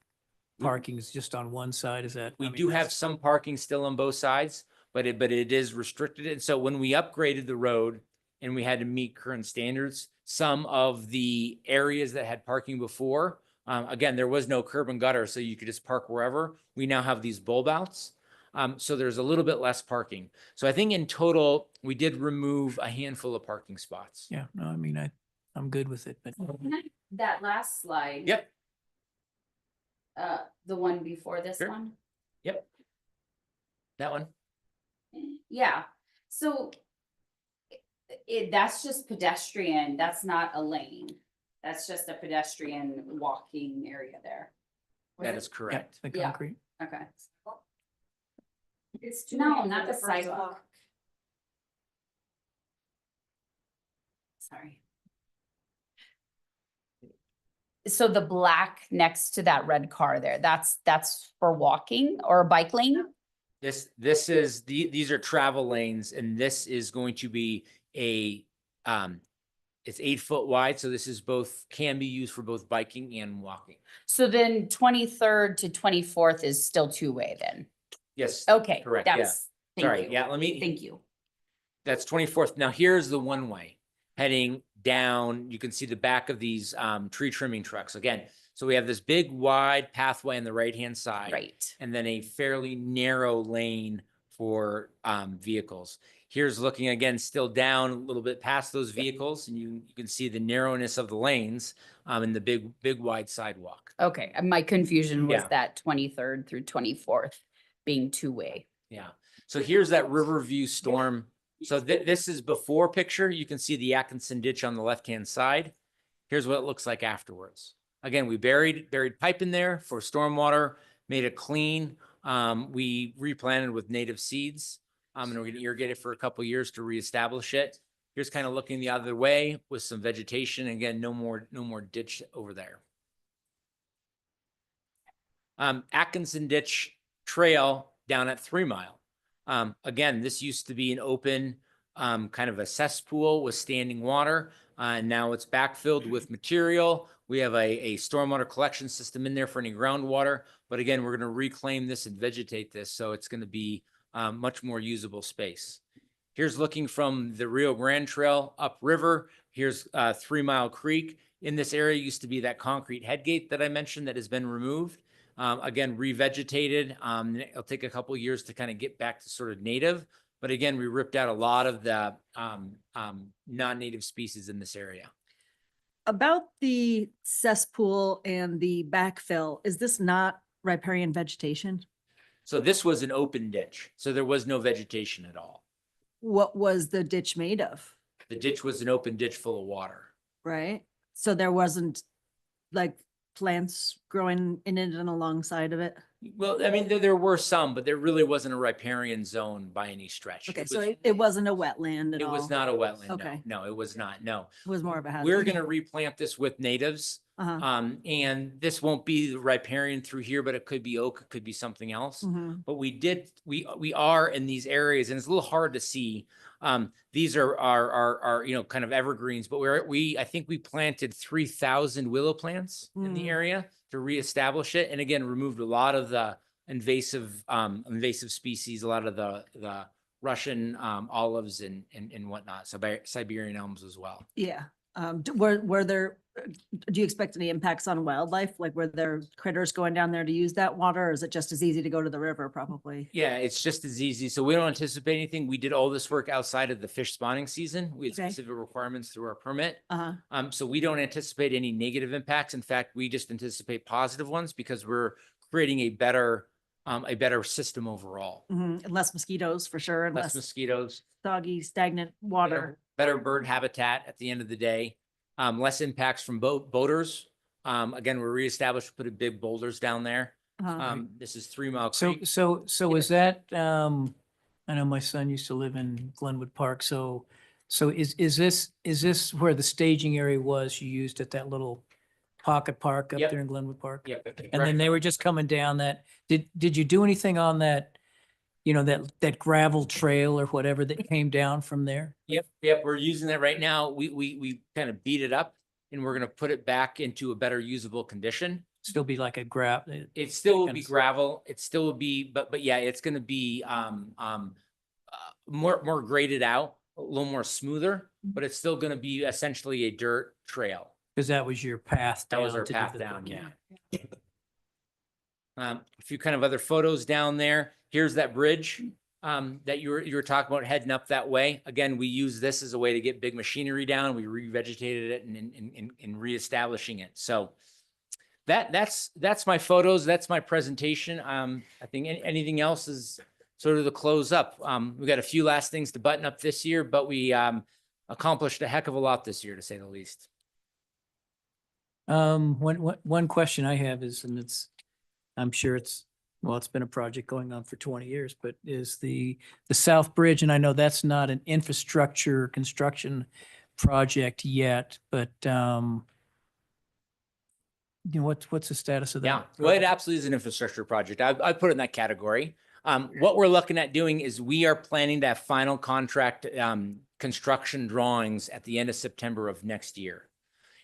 parking is just on one side, is that? we I mean, do have that's- some parking still on both sides, but it is restricted. And so when we upgraded the road and we had to meet current standards, some of the areas that had parking before, again, there was no curb and gutter, so you could just park wherever. We now have these bulb outs. So there's a little bit less parking. So I think in total, we did remove a handful of parking spots. Yeah, no, I mean, I'm good with it, but That last slide. Yep. The one before this Sure. one. Yep. That one. Yeah, so that's just pedestrian, that's not a lane. That's just a pedestrian walking area there. Was That it? is yeah, correct. the Yeah. concrete. Okay. It's No, two-way not for the first sidewalk. walk. Sorry. So the black next to that red car there, that's for walking or bike lane? This is, these are travel lanes and this is going to be it's 8 foot wide. So this is can be used for both biking and walking. So then 23rd to 24th is still two-way then? Yes. Okay, Correct, yeah. that's, Sorry, thank you. yeah, let me. Thank you. That's 24th. Now here's the one way heading down. You can see the back of these tree trimming trucks again. So we have this big wide pathway on the right-hand side. Right. And then a fairly narrow lane for vehicles. Here's looking again, still down a little bit past those vehicles, and you can see the narrowness of the lanes and the big wide sidewalk. Okay, my confusion was Yeah. that 23rd through 24th being two-way. Yeah. So here's that Riverview storm. So this is before picture. You can see the Atkinson ditch on the left-hand side. Here's what it looks like afterwards. Again, we buried pipe in there for stormwater, made it clean. We replanted with native seeds. And we're gonna irrigate it for a couple years to reestablish it. Here's kind of looking the other way with some vegetation. Again, no more ditch over there. Atkinson Ditch Trail down at 3 Mile. Again, this used to be an open kind of a cesspool with standing water. And now it's backfilled with material. We have a stormwater collection system in there for any groundwater. But again, we're going to reclaim this and vegetate this. So it's going to be much more usable space. Here's looking from the Rio Grande Trail upriver. Here's 3 Mile Creek. In this area used to be that concrete headgate that I mentioned that has been removed. Again, revegetated. It'll take a couple years to kind of get back to sort of native. But again, we ripped out a lot of the non-native species in this area. About the cesspool and the backfill, is this not riparian vegetation? So this was an open ditch. So there was no vegetation at all. What was the ditch made of, The ditch was an open ditch full of water. right? So there wasn't like plants growing in it and alongside of it? Well, I mean, there were some, but there really wasn't a riparian zone by any stretch. Okay, It so was- it wasn't a wetland at all? It was not a wetland. Okay. No, it was not. No. It was more of a hazard? We're going to replant this with natives. Uh-huh. And this won't be the riparian through here, but it could be oak, it could be something else. Mhm. But we are in these areas and it's a little hard to see. These are, you know, kind of evergreens, but I think we planted 3,000 willow plants in the Mm. area to reestablish it. And again, removed a lot of the invasive species, a lot of the Russian olives and whatnot, Siberian elms as well. Yeah. Were there, do you expect any impacts on wildlife? Like were there critters going down there to use that water, or is it just as easy to go to the river probably? Yeah, it's just as easy. So we don't anticipate anything. We did all this work outside of the fish spawning season. We had Okay. specific requirements through our permit. Uh-huh. So we don't anticipate any negative impacts. In fact, we just anticipate positive ones because we're creating a better system overall. Mhm. And less mosquitoes for sure, and Less less mosquitoes, soggy, stagnant water. better bird habitat at the end of the day, less impacts from boaters. Again, we're reestablished, put big boulders down there. Uh-huh. This is 3 Mile So, Creek. so is that, I know my son used to live in Glenwood Park, so So is this where the staging area was you used at that little pocket park up Yep. there in Glenwood Park? Yep. And then they were just coming down that, did you do anything on that, that gravel trail or whatever that came down from there? Yep, we're using that right now. We kind of beat it up and we're gonna put it back into a better usable condition. Still be like a It still will Kind be of- gravel. It still will be, but yeah, it's gonna be more graded out, a little more smoother, but it's still gonna be essentially a dirt trail. because that was your path That down. was our to do path the- down, yeah. A few kind of other photos down there. Here's that bridge that you were talking about heading up that way. Again, we use this as a way to get big machinery down. We revegetated it and reestablishing it. So that's my photos. That's my presentation. I think anything else is sort of the close up. We got a few last things to button up this year, but we accomplished a heck of a lot this year, to say the least. One question I have is, and I'm sure it's been a project going on for 20 years, but is the South Bridge, and I know that's not an infrastructure construction project yet, but what's the status of that? Yeah, well, it absolutely is an infrastructure project. I put it in that category. What we're looking at doing is we are planning to have final contract construction drawings at the end of September of next year.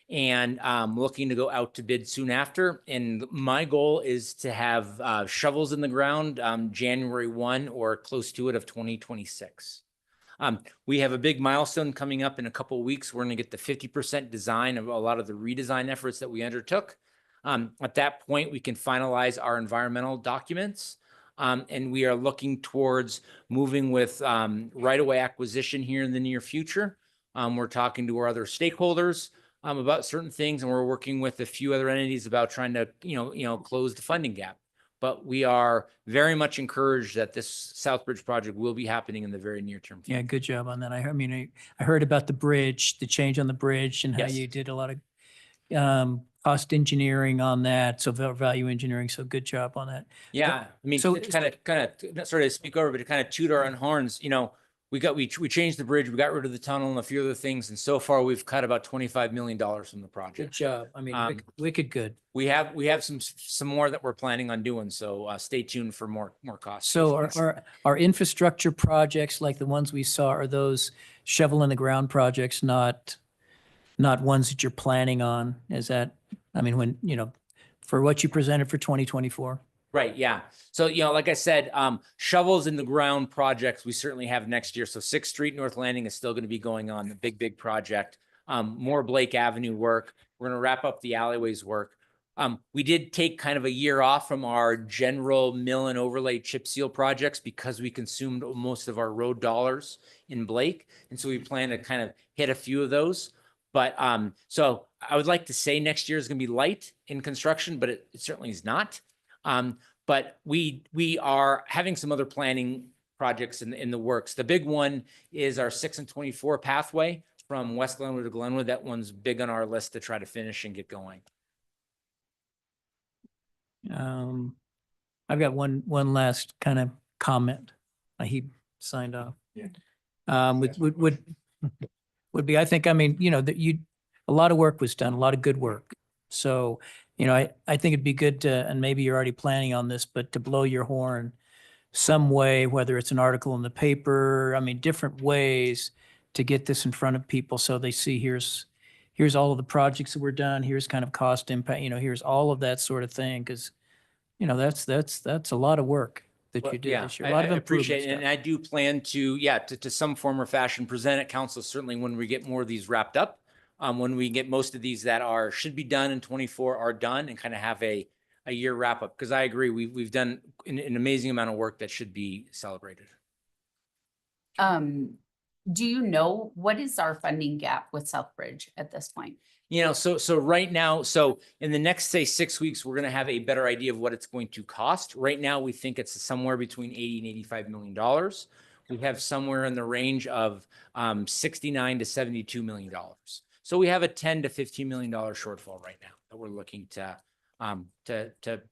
And looking to go out to bid soon after. And my goal is to have shovels in the ground January 1 or close to it of 2026. We have a big milestone coming up in a couple of weeks. We're going to get the 50% design of a lot of the redesign efforts that we undertook. At that point, we can finalize our environmental documents. And we are looking towards moving with right-of-way acquisition here in the near future. We're talking to our other stakeholders about certain things, and we're working with a few other entities about trying to, close the funding gap. But we are very much encouraged that this Southbridge project will be happening in the very near term. Yeah, good job on that. I heard about the bridge, the change on the bridge and how Yes. you did a lot of cost engineering on that. So value engineering. So good job on that. Yeah, I mean, So- to kind of, not sort of speak over, but to kind of toot our own horns, we changed the bridge, we got rid of the tunnel and a few other things. And so far we've cut about $25 million from the Good project. job. Wicked good. We have some more that we're planning on doing. So stay tuned for more costs. So are infrastructure projects like the ones we saw, are those shovel in the ground projects, not ones that you're planning on? Is that, when, for what you presented for 2024? Right, yeah. So, like I said, shovels in the ground projects, we certainly have next year. So 6th Street North Landing is still going to be going on, the big project. More Blake Avenue work. We're going to wrap up the alleyways work. We did take kind of a year off from our general mill and overlay chip seal projects because we consumed most of our road dollars in Blake. And so we plan to kind of hit a few of those. But so I would like to say next year is going to be light in construction, but it certainly is not. But we are having some other planning projects in the works. The big one is our 6 and 24 pathway from West Glenwood to Glenwood. That one's big on our list to try to finish and get going. I've got one last kind of comment. He signed off. Yeah. Would be, I think, that a lot of work was done, a lot of good work. So, I think it'd be good to, and maybe you're already planning on this, but to blow your horn some way, whether it's an article in the paper, different ways to get this in front of people so they see here's all of the projects that were done, here's kind of cost impact, here's all of that sort of thing. Cause that's a lot of work that Well, you did yeah, this year. A lot of I appreciate it. improvements And I do plan to some form or fashion, present at council, certainly when we get more of these wrapped up. When we get most of these that should be done in 24 are done and kind of have a year wrap up. Cause I agree, we've done an amazing amount of work that should be celebrated. Do you know what is our funding gap with Southbridge at this point? So right now, so in the next, say 6 weeks, we're going to have a better idea of what it's going to cost. Right now, we think it's somewhere between $80 and $85 million. We have somewhere in the range of $69 to $72 million. So we have a $10 to $15 million shortfall right now that we're looking to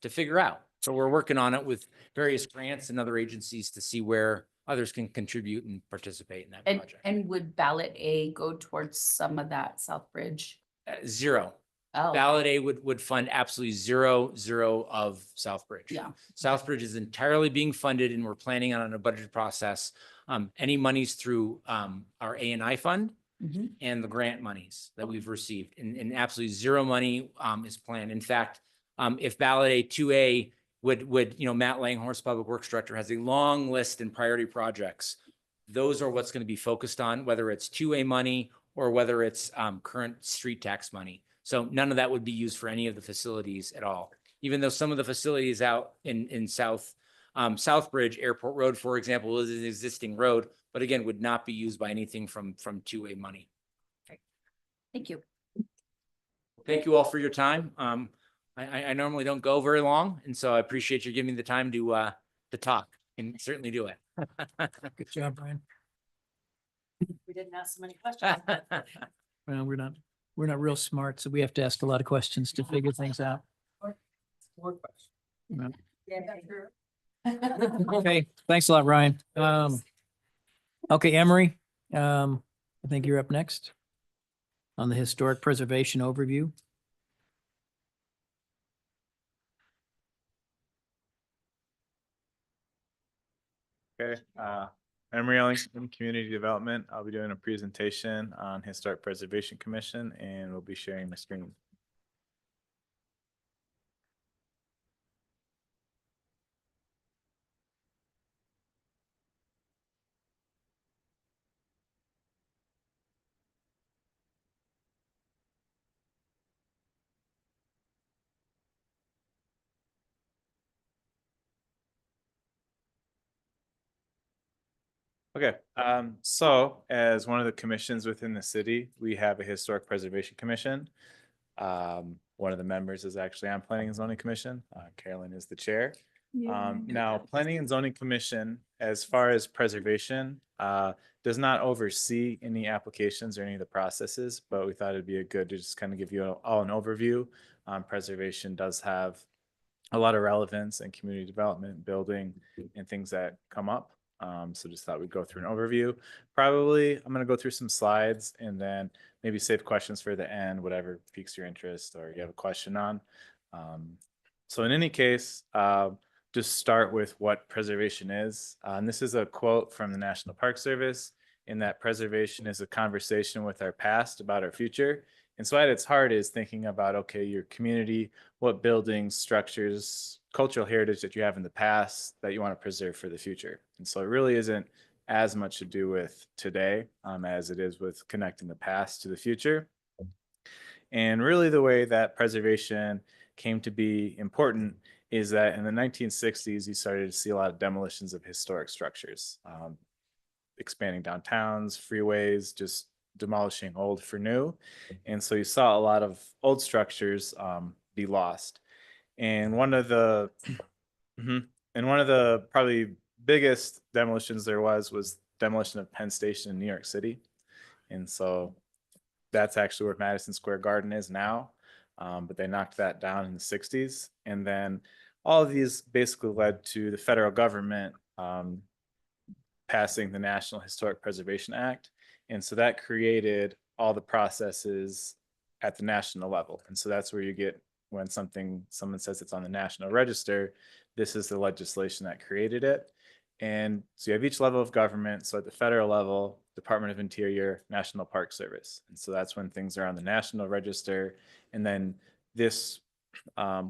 figure out. So we're working on it with various grants and other agencies to see where others can contribute and participate in that And, project. and would ballot A go towards some of that South Bridge? Zero. Oh, Ballot A would fund absolutely zero of Southbridge. yeah. Southbridge is entirely being funded and we're planning on a budget process. Any monies through our A&I fund Mhm. and the grant monies that we've received and absolutely zero money is planned. In fact, if ballot A 2A would, you know, Matt Langhorst, Public Works Director, has a long list and priority projects. Those are what's going to be focused on, whether it's 2A money or whether it's current street tax money. So none of that would be used for any of the facilities at all. Even though some of the facilities out in Southbridge Airport Road, for example, is an existing road, but again, would not be used by anything from 2A money. Thank you. Thank you all for your time. I normally don't go very long, and so I appreciate you giving me the time to talk and certainly do it. Good job, Brian. We didn't ask so many questions. Well, we're not real smart, so we have to ask a lot of questions to figure things out. More questions. Yeah. Yeah, sure. Okay, thanks a lot, Ryan. Okay, Emery, I think you're up next on the historic preservation overview. Okay, Emery Ellingson, Community Development. I'll be doing a presentation on Historic Preservation Commission and we'll be sharing the screen. Okay, so as one of the commissions within the city, we have a Historic Preservation Commission. One of the members is actually on Planning and Zoning Commission. Carolyn is the chair. Now, Planning and Zoning Commission, as far as preservation, does not oversee any applications or any of the processes, but we thought it'd be a good to just kind of give you all an overview. Preservation does have a lot of relevance in community development, building, and things that come up. So just thought we'd go through an overview. Probably, I'm gonna go through some slides and then maybe save questions for the end, whatever piques your interest or you have a question on. So in any case, just start with what preservation is. And this is a quote from the National Park Service in that preservation is a conversation with our past about our future. And so at its heart is thinking about, okay, your community, what buildings, structures, cultural heritage that you have in the past that you want to preserve for the future. And so it really isn't as much to do with today as it is with connecting the past to the future. And really the way that preservation came to be important is that in the 1960s, you started to see a lot of demolitions of historic structures, expanding downtowns, freeways, just demolishing old for new. And so you saw a lot of old structures be lost. And one of the probably biggest demolitions there was demolition of Penn Station in New York City. And so that's actually where Madison Square Garden is now. But they knocked that down in the 60s. And then all of these basically led to the federal government passing the National Historic Preservation Act. And so that created all the processes at the national level. And so that's where you get when someone says it's on the National Register, this is the legislation that created it. And so you have each level of government. So at the federal level, Department of Interior, National Park Service. And so that's when things are on the National Register. And then this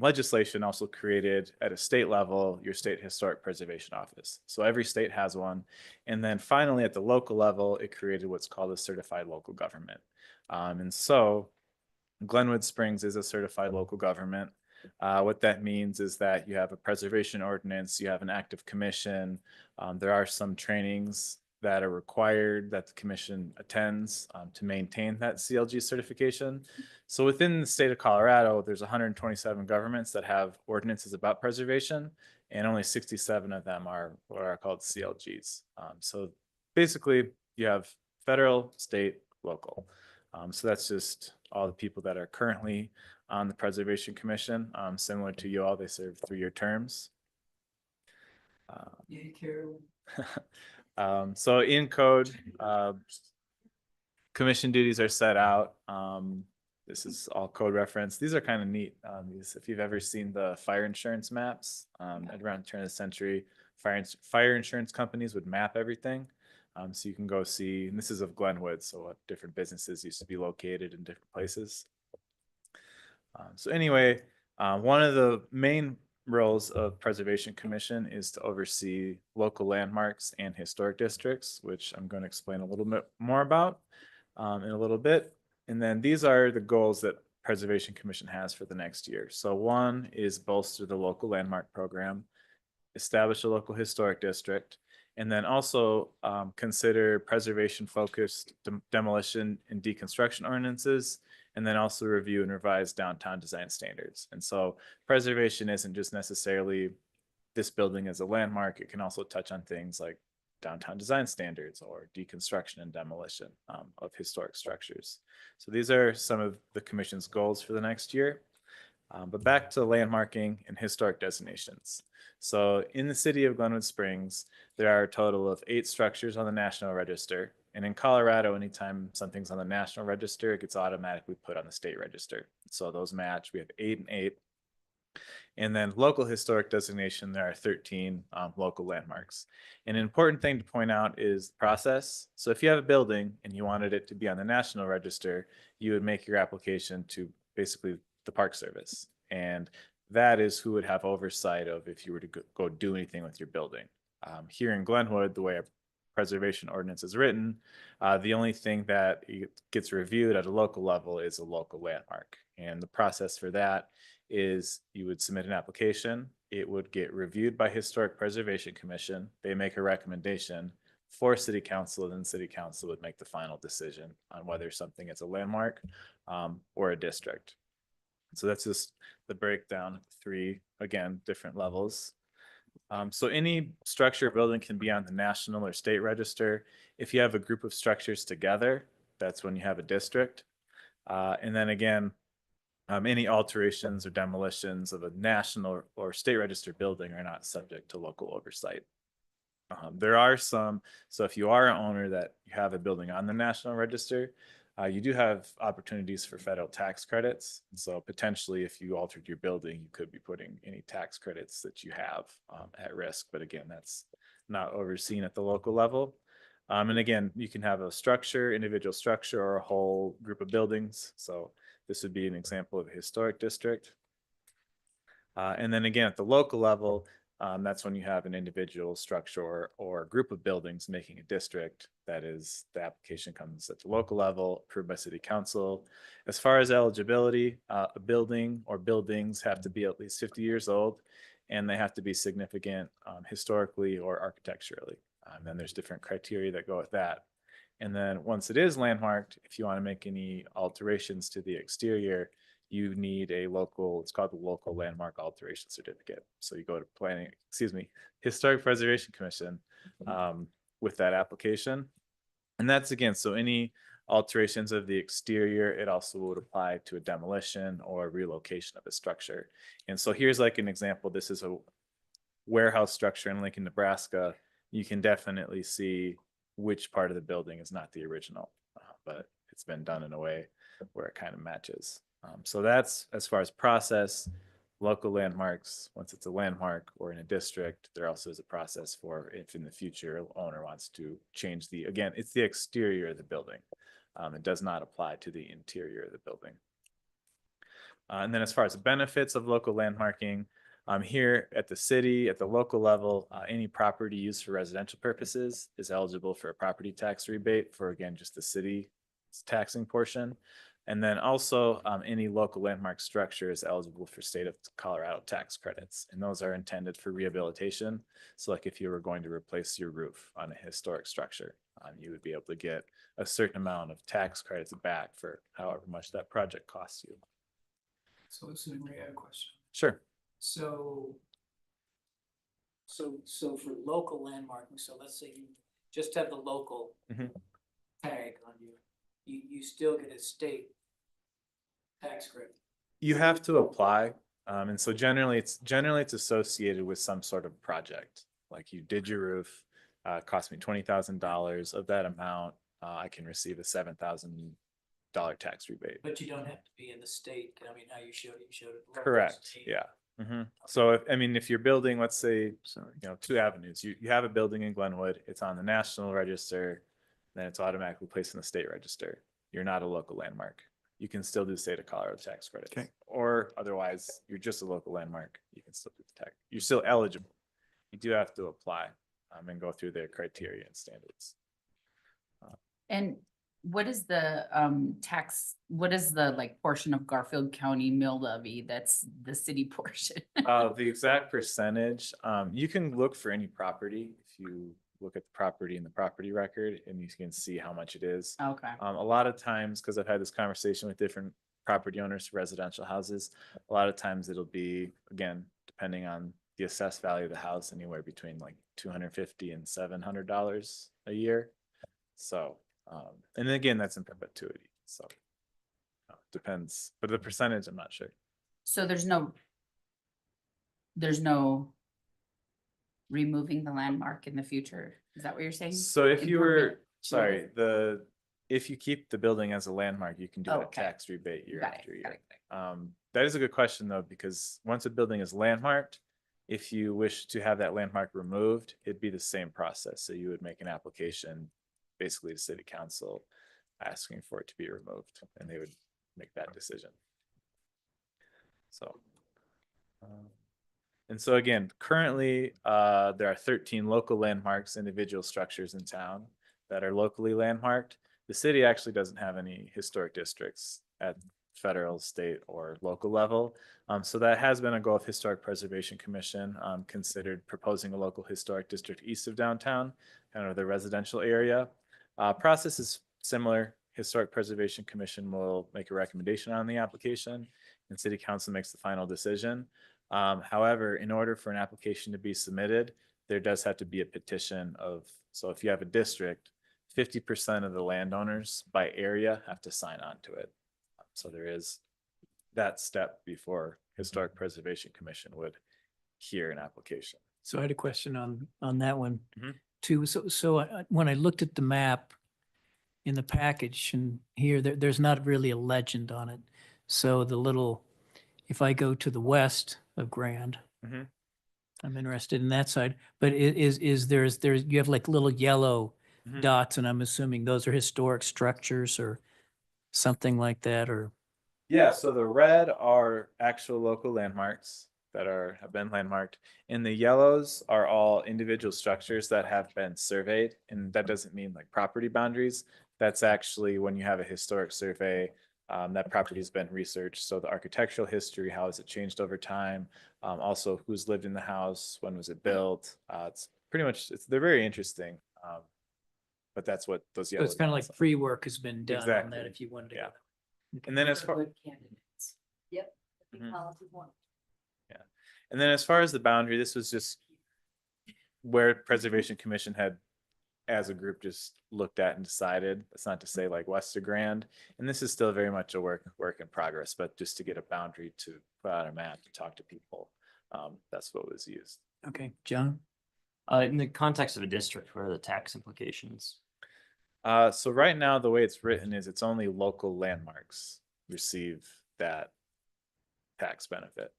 legislation also created at a state level, your state historic preservation office. So every state has one. And then finally at the local level, it created what's called a certified local government. And so Glenwood Springs is a certified local government. What that means is that you have a preservation ordinance, you have an active commission. There are some trainings that are required that the commission attends to maintain that CLG certification. So within the state of Colorado, there's 127 governments that have ordinances about preservation, and only 67 of them are what are called CLGs. So basically, you have federal, state, local. So that's just all the people that are currently on the Preservation Commission. Similar to you all, they serve 3-year terms. So in code, commission duties are set out. This is all code reference. These are kind of neat. If you've ever seen the fire insurance maps, at around the turn of the century, fire insurance companies would map everything. So you can go see, and this is of Glenwood, so what different businesses used to be located in different places. So anyway, one of the main roles of Preservation Commission is to oversee local landmarks and historic districts, which I'm going to explain a little bit more about in a little bit. And then these are the goals that Preservation Commission has for the next year. So one is bolster the local landmark program, establish a local historic district, and then also consider preservation-focused demolition and deconstruction ordinances, and then also review and revise downtown design standards. And so preservation isn't just necessarily this building as a landmark. It can also touch on things like downtown design standards or deconstruction and demolition of historic structures. So these are some of the commission's goals for the next year. But back to landmarking and historic designations. So in the city of Glenwood Springs, there are a total of 8 structures on the National Register. And in Colorado, anytime something's on the National Register, it gets automatically put on the state register. So those match. We have 8 and 8. And then local historic designation, there are 13 local landmarks. And an important thing to point out is the process. So if you have a building and you wanted it to be on the National Register, you would make your application to basically the Park Service. And that is who would have oversight of if you were to go do anything with your building. Here in Glenwood, the way our preservation ordinance is written, the only thing that gets reviewed at a local level is a local landmark. And the process for that is you would submit an application. It would get reviewed by Historic Preservation Commission. They make a recommendation for City Council, and then City Council would make the final decision on whether something is a landmark or a district. So that's just the breakdown of 3, again, different levels. So any structure or building can be on the national or state register. If you have a group of structures together, that's when you have a district. And then again, any alterations or demolitions of a national or state register building are not subject to local oversight. There are some, so if you are an owner that you have a building on the National Register, you do have opportunities for federal tax credits. So potentially if you altered your building, you could be putting any tax credits that you have at risk. But again, that's not overseen at the local level. And again, you can have a structure, individual structure, or a whole group of buildings. So this would be an example of a historic district. And then again, at the local level, that's when you have an individual structure or a group of buildings making a district. That is, the application comes at the local level, approved by City Council. As far as eligibility, a building or buildings have to be at least 50 years old, and they have to be significant historically or architecturally. Then there's different criteria that go with that. And then once it is landmarked, if you want to make any alterations to the exterior, you need a local, it's called the local landmark alteration certificate. So you go to Historic Preservation Commission with that application. And that's again, so any alterations of the exterior, it also would apply to a demolition or relocation of a structure. And so here's like an example. This is a warehouse structure in Lincoln, Nebraska. You can definitely see which part of the building is not the original, but it's been done in a way where it kind of matches. So that's as far as process, local landmarks. Once it's a landmark or in a district, there also is a process for if in the future an owner wants to change again, it's the exterior of the building. It does not apply to the interior of the building. And then as far as the benefits of local landmarking, here at the city, at the local level, any property used for residential purposes is eligible for a property tax rebate for, again, just the city taxing portion. And then also any local landmark structure is eligible for state of Colorado tax credits. And those are intended for rehabilitation. So like if you were going to replace your roof on a historic structure, you would be able to get a certain amount of tax credits back for however much that project costs you. So Maria, I have a question. Sure. So for local landmarking, so let's say you just have the local Mhm. tag on you still get a state tax credit. You have to apply. And so generally it's associated with some sort of project. Like you did your roof, Cost me $20,000. Of that amount, I can receive a $7,000 tax rebate. But you don't have to be in the state. I mean, how you showed it. local, Correct, state. yeah. So if, I mean, if you're building, let's say, Sorry. two avenues, you have a building in Glenwood, it's on the national register, then it's automatically placed in the state register. You're not a local landmark. You can still do state of Colorado tax credits. Okay. Or otherwise, you're just a local landmark. You can still do the tax. You're still eligible. You do have to apply and go through their criteria and standards. And what is the what is the like portion of Garfield County mill levy that's the city portion? The exact percentage, you can look for any property. If you look at the property in the property record and you can see how much it is. Okay. A lot of times, because I've had this conversation with different property owners for residential houses, a lot of times it'll be, again, depending on the assessed value of the house, anywhere between like $250 and $700 a year. So, and then again, that's in perpetuity. So depends, but the percentage, I'm not sure. So there's no removing the landmark in the future. Is that what you're saying? So if you were, Improvement. sorry, if you keep the building as a landmark, you can do Oh, a okay. tax rebate year Got it, after got year. it. That is a good question though, because once a building is landmarked, if you wish to have that landmark removed, it'd be the same process. So you would make an application basically to city council asking for it to be removed, and they would make that decision. So. And so again, currently, there are 13 local landmarks, individual structures in town that are locally landmarked. The city actually doesn't have any historic districts at federal, state, or local level. So that has been a goal of Historic Preservation Commission, considered proposing a local historic district east of downtown, kind of the residential area. Process is similar. Historic Preservation Commission will make a recommendation on the application, and City Council makes the final decision. However, in order for an application to be submitted, there does have to be a petition of, so if you have a district, 50% of the landowners by area have to sign on to it. So there is that step before Historic Preservation Commission would hear an application. So I had a question on that one Mhm. too. So when I looked at the map in the package and here, there's not really a legend on it. So if I go to the west of Grand, Mhm. I'm interested in that side, but you have like little yellow Mhm. dots, and I'm assuming those are historic structures or something like that, or, Yeah, so the red are actual local landmarks that have been landmarked, and the yellows are all individual structures that have been surveyed, and that doesn't mean like property boundaries. That's actually when you have a historic survey, that property has been researched. So the architectural history, how has it changed over time? Also, who's lived in the house? When was it built? It's pretty much, they're very interesting. But that's what those so yellow. it's kind of like dots are. pre-work has been done on that Exactly. if you wanted to. Yeah. go. And then as far, Good candidates. Yep. Mhm. Talented one. and then as far as the boundary, this was just where Preservation Commission had, as a group, just looked at and decided. It's not to say like west of Grand, and this is still very much a work in progress, but just to get a boundary to put out a map to talk to people. That's what was used. Okay, John? In the context of a district, what are the tax implications? So right now, the way it's written is it's only local landmarks receive that tax benefit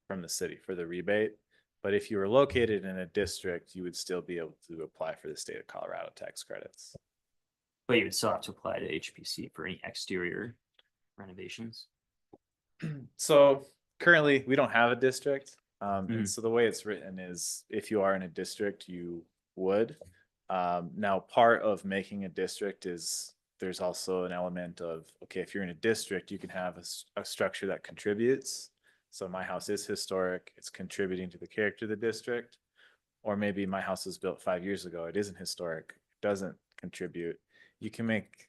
from the city for the rebate. But if you were located in a district, you would still be able to apply for the state of Colorado tax credits. But you would still have to apply to HPC for any exterior renovations. So currently, we don't have a district. And Mhm. so the way it's written is if you are in a district, you would. Now, part of making a district is there's also an element of, okay, if you're in a district, you can have a structure that contributes. So my house is historic, it's contributing to the character of the district. Or maybe my house was built 5 years ago, it isn't historic, it doesn't contribute. You can make,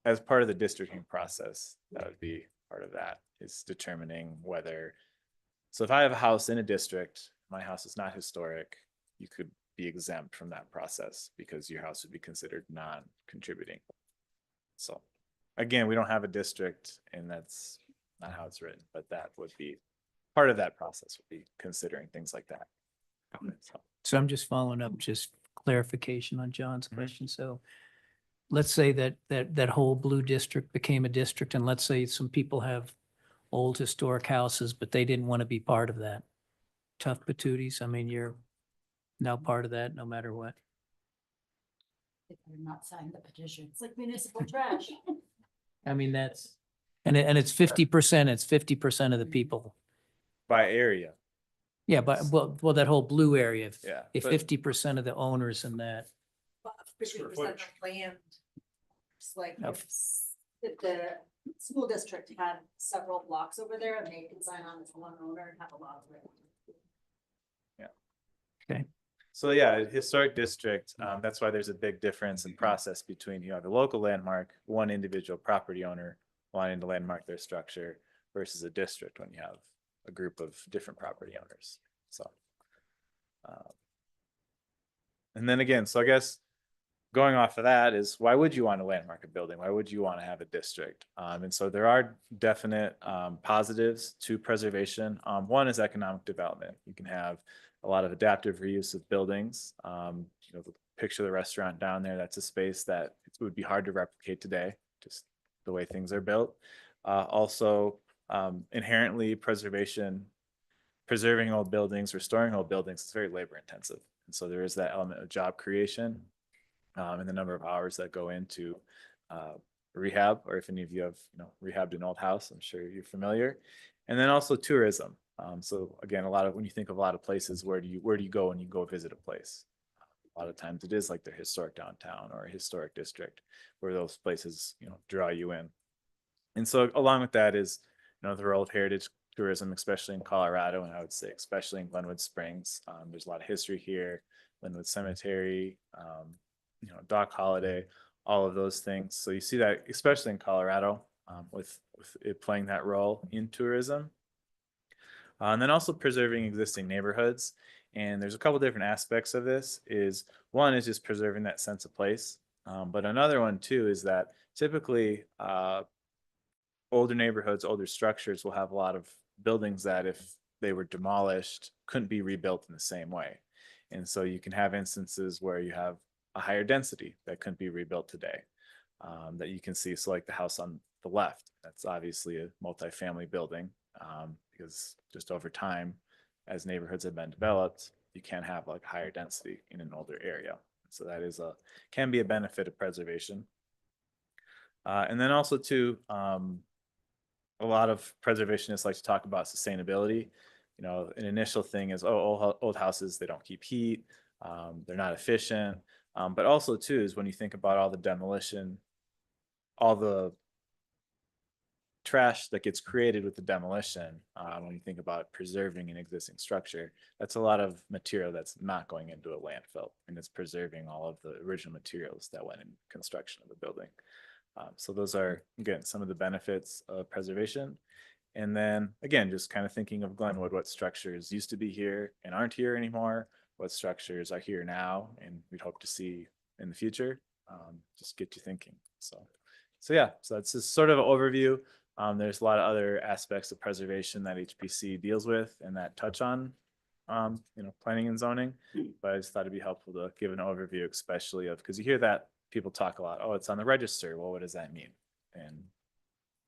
as part of the districting process, that would be part of that, is determining whether. So if I have a house in a district, my house is not historic, you could be exempt from that process because your house would be considered non-contributing. So again, we don't have a district, and that's not how it's written, but that would be part of that process, would be considering things like that. So, So I'm just following up, just clarification on John's Mhm. question. So let's say that whole blue district became a district, and let's say some people have old historic houses, but they didn't want to be part of that. Tough patooties, I mean, you're now part of that no matter what. They better not sign the petition. It's like municipal trash. I mean, that's, and it's 50%, it's 50% of the people. By area, Yeah, but, well, that whole blue area, yeah. if but- 50% of the owners in that, 50% of land. It's like Of- if the school district had several blocks over there and they could sign on as one owner and have a lot of it. So yeah, historic district, that's why there's a big difference in process between, you know, the local landmark, one individual property owner wanting to landmark their structure versus a district when you have a group of different property owners, so. And then again, so I guess going off of that is, why would you want to landmark a building? Why would you want to have a district? And so there are definite positives to preservation. One is economic development. You can have a lot of adaptive reuse of buildings. You know, picture the restaurant down there. That's a space that it would be hard to replicate today, just the way things are built. Also, inherently preserving old buildings, restoring old buildings is very labor intensive. And so there is that element of job creation and the number of hours that go into rehab, or if any of you have, you know, rehabbed an old house, I'm sure you're familiar. And then also tourism. So again, when you think of a lot of places, where do you go when you go visit a place? A lot of times it is like their historic downtown or a historic district, where those places, you know, draw you in. And so along with that is, you know, the role of heritage tourism, especially in Colorado, and I would say especially in Glenwood Springs. There's a lot of history here, Glenwood Cemetery, you know, Doc Holiday, all of those things. So you see that especially in Colorado, with it playing that role in tourism. And then also preserving existing neighborhoods. And there's a couple different aspects of this. One is just preserving that sense of place. But another one too is that typically older neighborhoods, older structures will have a lot of buildings that, if they were demolished, couldn't be rebuilt in the same way. And so you can have instances where you have a higher density that couldn't be rebuilt today, that you can see. So like the house on the left, that's obviously a multifamily building, because just over time, as neighborhoods have been developed, you can have like higher density in an older area. So that can be a benefit of preservation. And then also too, a lot of preservationists like to talk about sustainability. You know, an initial thing is, oh, old houses, they don't keep heat, they're not efficient. But also too is when you think about all the demolition, all the trash that gets created with the demolition, when you think about preserving an existing structure, that's a lot of material that's not going into a landfill, and it's preserving all of the original materials that went in construction of the building. So those are, again, some of the benefits of preservation. And then again, just kind of thinking of Glenwood, what structures used to be here and aren't here anymore, what structures are here now and we'd hope to see in the future. Just get you thinking. So yeah, so that's just sort of an overview. There's a lot of other aspects of preservation that HPC deals with and that touch on, you know, planning and zoning. But I just thought it'd be helpful to give an overview, especially of, because you hear that people talk a lot, oh, it's on the register. Well, what does that mean? And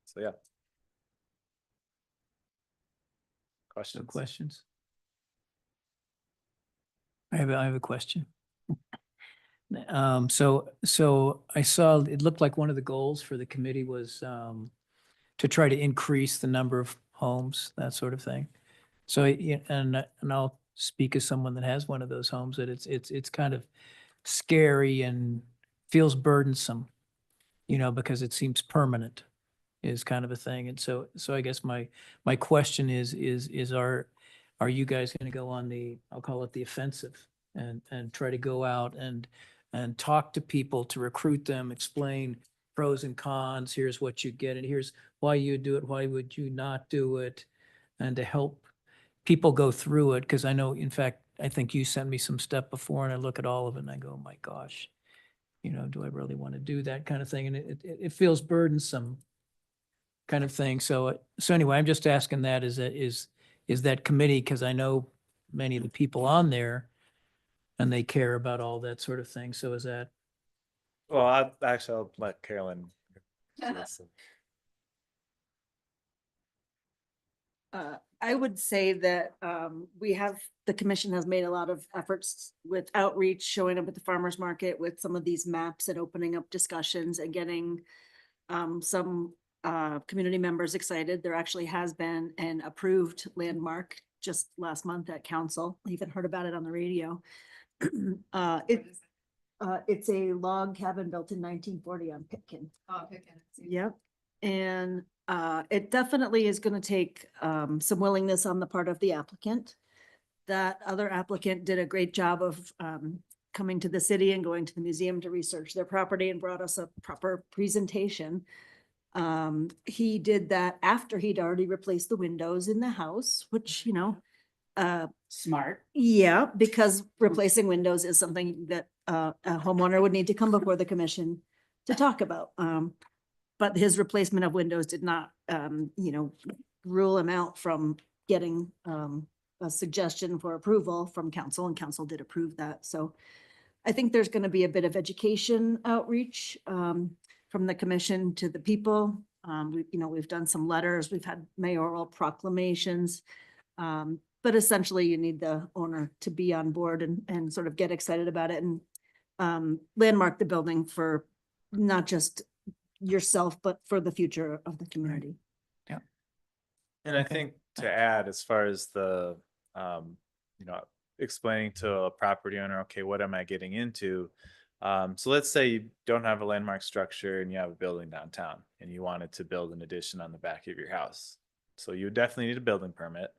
so, yeah. so Questions? questions? I have a question. So I saw, it looked like one of the goals for the committee was to try to increase the number of homes, that sort of thing. So, yeah, and I'll speak as someone that has one of those homes, that it's kind of scary and feels burdensome, you know, because it seems permanent is kind of a thing. And so I guess my question is are you guys going to go on the, I'll call it the offensive, and try to go out and talk to people, to recruit them, explain pros and cons, here's what you get, and here's why you do it, why would you not do it, and to help people go through it? Because I know, in fact, I think you sent me some stuff before, and I look at all of it and I go, oh my gosh, you know, do I really want to do that kind of thing? And it feels burdensome kind of thing. So anyway, I'm just asking that, is that committee, because I know many of the people on there and they care about all that sort of thing. So is that, Well, I'll let Carolyn. listen. I would say that the commission has made a lot of efforts with outreach, showing up at the farmer's market with some of these maps and opening up discussions and getting some community members excited. There actually has been an approved landmark just last month at council. I even heard about it on the radio. It's a log cabin built in 1940 on Pitkin. Oh, picking. Yep. And it definitely is gonna take some willingness on the part of the applicant. That other applicant did a great job of coming to the city and going to the museum to research their property and brought us a proper presentation. He did that after he'd already replaced the windows in the house, which, you know, Smart. yeah, because replacing windows is something that a homeowner would need to come before the commission to talk about. But his replacement of windows did not, you know, rule him out from getting a suggestion for approval from council, and council did approve that. So I think there's going to be a bit of education outreach from the commission to the people. We've done some letters, we've had mayoral proclamations. But essentially you need the owner to be on board and sort of get excited about it and landmark the building for not just yourself, but for the future of the community. And I think to add, as far as the, explaining to a property owner, okay, what am I getting into? So let's say you don't have a landmark structure and you have a building downtown and you wanted to build an addition on the back of your house. So you would definitely need a building permit.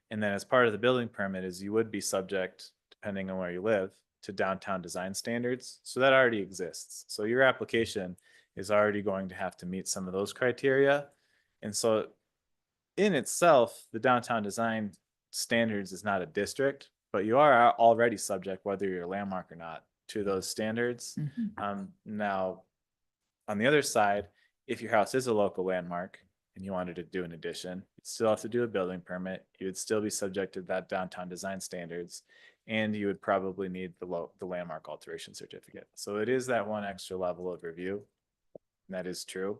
And then as part of the building permit is you would be subject, depending on where you live, to downtown design standards. So that already exists. So your application is already going to have to meet some of those criteria. And so in itself, the downtown design standards is not a district, but you are already subject, whether you're a landmark or not, to those standards. Now, on the other side, if your house is a local landmark and you wanted to do an addition, you'd still have to do a building permit. You would still be subject to that downtown design standards, and you would probably need the landmark alteration certificate. So it is that one extra level of review. And that is true.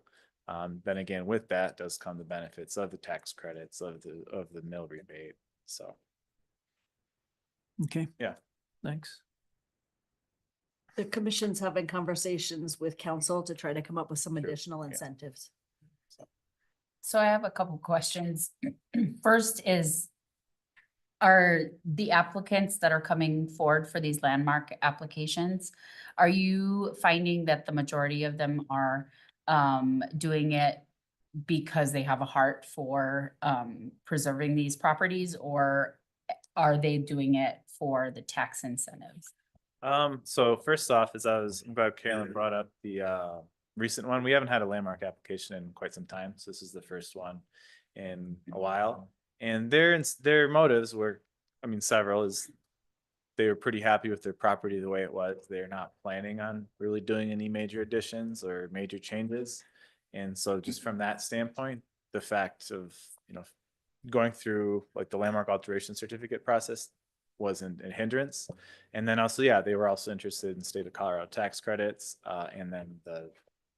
Then again, with that does come the benefits of the tax credits, of the mill rebate. So okay? Yeah. Thanks. The commission's having conversations with council to try to come up with some additional incentives. So I have a couple questions. First is, are the applicants that are coming forward for these landmark applications, are you finding that the majority of them are doing it because they have a heart for preserving these properties, or are they doing it for the tax incentives? So first off, I'm glad Carolyn brought up the recent one. We haven't had a landmark application in quite some time, so this is the first one in a while. And their motives were, several, is they were pretty happy with their property the way it was. They're not planning on really doing any major additions or major changes. And so just from that standpoint, the fact of, going through like the landmark alteration certificate process wasn't a hindrance. And then also, they were also interested in state of Colorado tax credits, and then the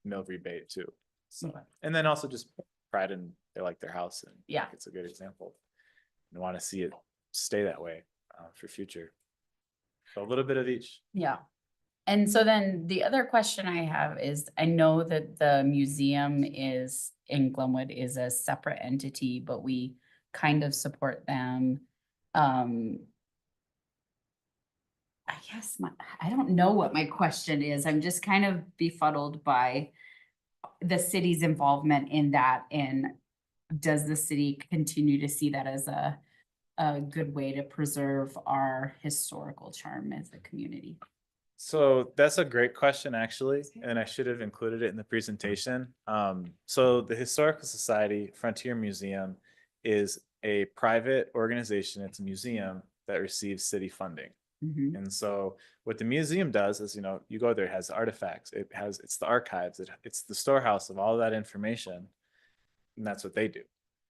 mill rebate too. So, and then also just pride in, they like their house, and Yeah. it's a good example. And want to see it stay that way for future. So a little bit of each. Yeah. And so then the other question I have is, I know that the museum is in Glenwood is a separate entity, but we kind of support them. I guess I don't know what my question is. I'm just kind of befuddled by the city's involvement in that. And does the city continue to see that as a good way to preserve our historical charm as a community? So that's a great question, actually, and I should have included it in the presentation. So the Historical Society Frontier Museum is a private organization. It's a museum that receives city funding. Mhm. And so what the museum does is, you go there, it has artifacts, it's the archives, it's the storehouse of all that information. And that's what they do.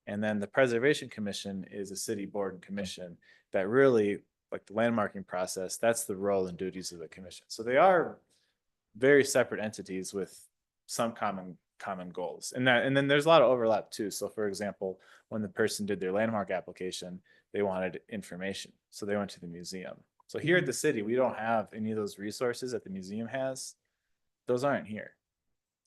And then the Preservation Commission is a city board and commission that really like the landmarking process, that's the role and duties of the commission. So they are very separate entities with some common goals. And then there's a lot of overlap too. So for example, when the person did their landmark application, they wanted information. So they went to the museum. So here at the city, we don't have any of those resources that the museum has. Those aren't here.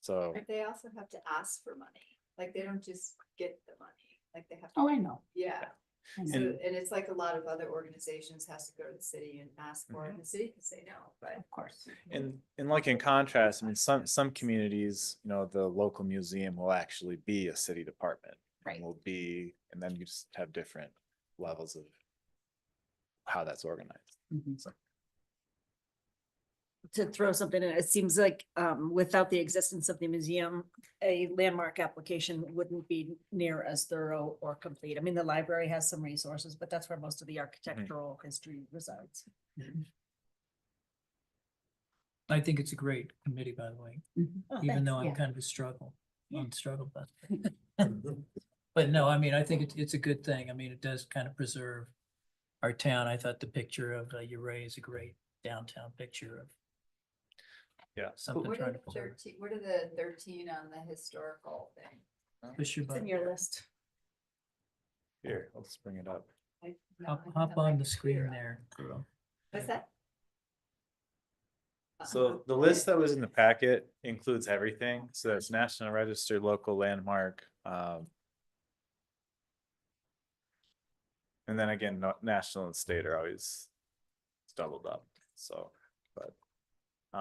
So But they also have to ask for money, like they don't just get the money, like they have. Oh, I know. Yeah, I so, know. and it's like a lot of other organizations has to go to the city and ask for it, and the city can say no, but. Of course. and like in contrast, I mean, some communities, you know, the local museum will actually be a city department. Right. Will be, and then you just have different levels of how that's organized. Mhm. So, To throw something in, it seems like without the existence of the museum, a landmark application wouldn't be near as thorough or complete. I mean, the library has some resources, but that's where most of the architectural history resides. I think it's a great committee, by the way, Oh, even thanks. though I'm Yeah. kind of a struggle bus. But no, I mean, I think it's a good thing. I mean, it does kind of preserve our town. I thought the picture of Uray is a great downtown picture of Yeah. something What are trying to the preserve. 13 what are the 13 on the historical thing? Push your It's in button. your list. here, let's bring it up. No, I Hop don't hop have my on the screen computer on. there, girl. What's that? So the list that was in the packet includes everything. So that's National Register, local landmark. And then again, national and state are always doubled up. So, but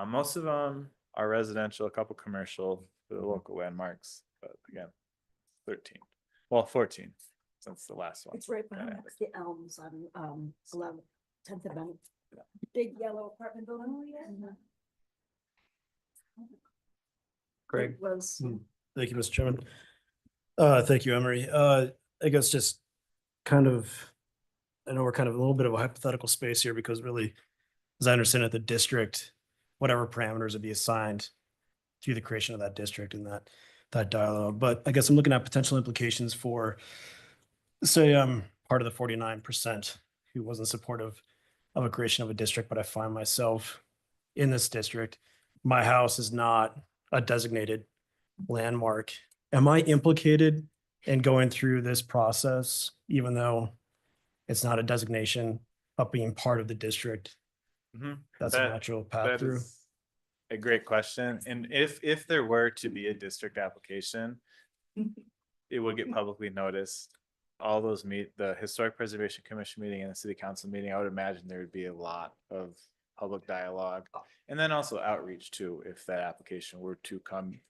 most of them are residential, a couple commercial for the local landmarks. But again, 13, well, 14 since the last one. It's right behind the elms on 10th Amendment. Big yellow apartment building. Oh, yeah. Craig. Was. Thank you, Mr. Chairman. Thank you, Emery. I guess just kind of, I know we're kind of a little bit of a hypothetical space here because really, as I understand it, the district, whatever parameters would be assigned to the creation of that district and that dialogue. But I guess I'm looking at potential implications for, say, I'm part of the 49% who wasn't supportive of a creation of a district, but I find myself in this district. My house is not a designated landmark. Am I implicated in going through this process, even though it's not a designation of being part of the district? Mhm. That's a That- natural path That through. is a great question. And if there were to be a district application, it would get publicly noticed. All those the Historic Preservation Commission meeting and the City Council meeting, I would imagine there would be a lot of public dialogue. And then also outreach too, if that application were to come.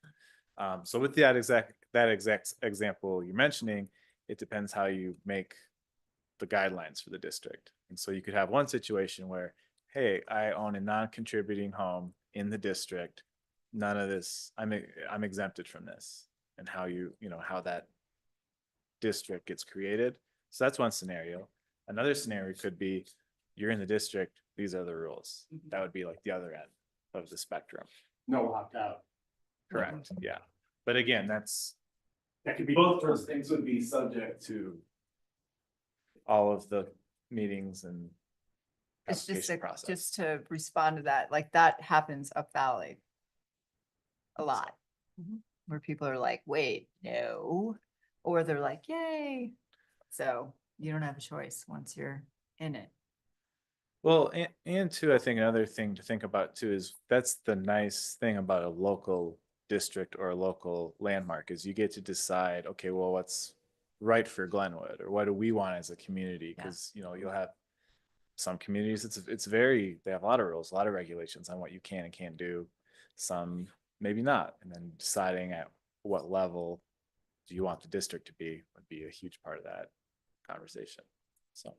So with that exact example you're mentioning, it depends how you make the guidelines for the district. And so you could have one situation where, hey, I own a non-contributing home in the district. None of this, I'm exempted from this, and how how that district gets created. So that's one scenario. Another scenario could be you're in the district, these are the rules. That would be like the other end of the spectrum. No opt-out. Correct, yeah. But again, That could be. both those things would be subject to all of the meetings and It's just application process. just to respond to that, like that happens up valley. A lot. Where people are like, wait, no, or they're like, yay. So you don't have a choice once you're in it. Well, and too, I think another thing to think about too is that's the nice thing about a local district or a local landmark is you get to decide, okay, well, what's right for Glenwood, or what do we want as a community? Yeah. Because you'll have some communities, they have a lot of rules, a lot of regulations on what you can and can't do. Some maybe not, and then deciding at what level do you want the district to be would be a huge part of that conversation. So.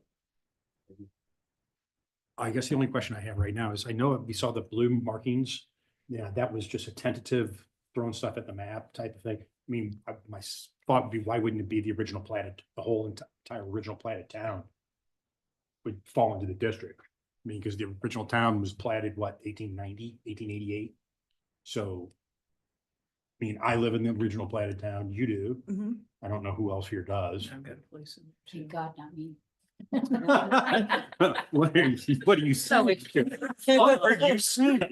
I guess the only question I have right now is, I know we saw the blue markings. Yeah, that was just a tentative throwing stuff at the map type of thing. I mean, my thought would be, why wouldn't it be the original platted, the whole entire original platted town would fall into the district? I mean, because the original town was platted, what, 1890, 1888? So, I mean, I live in the original platted town, you do. I don't know who else here does. I've got a place in. Thank God, not me. What are you saying? What are you saying?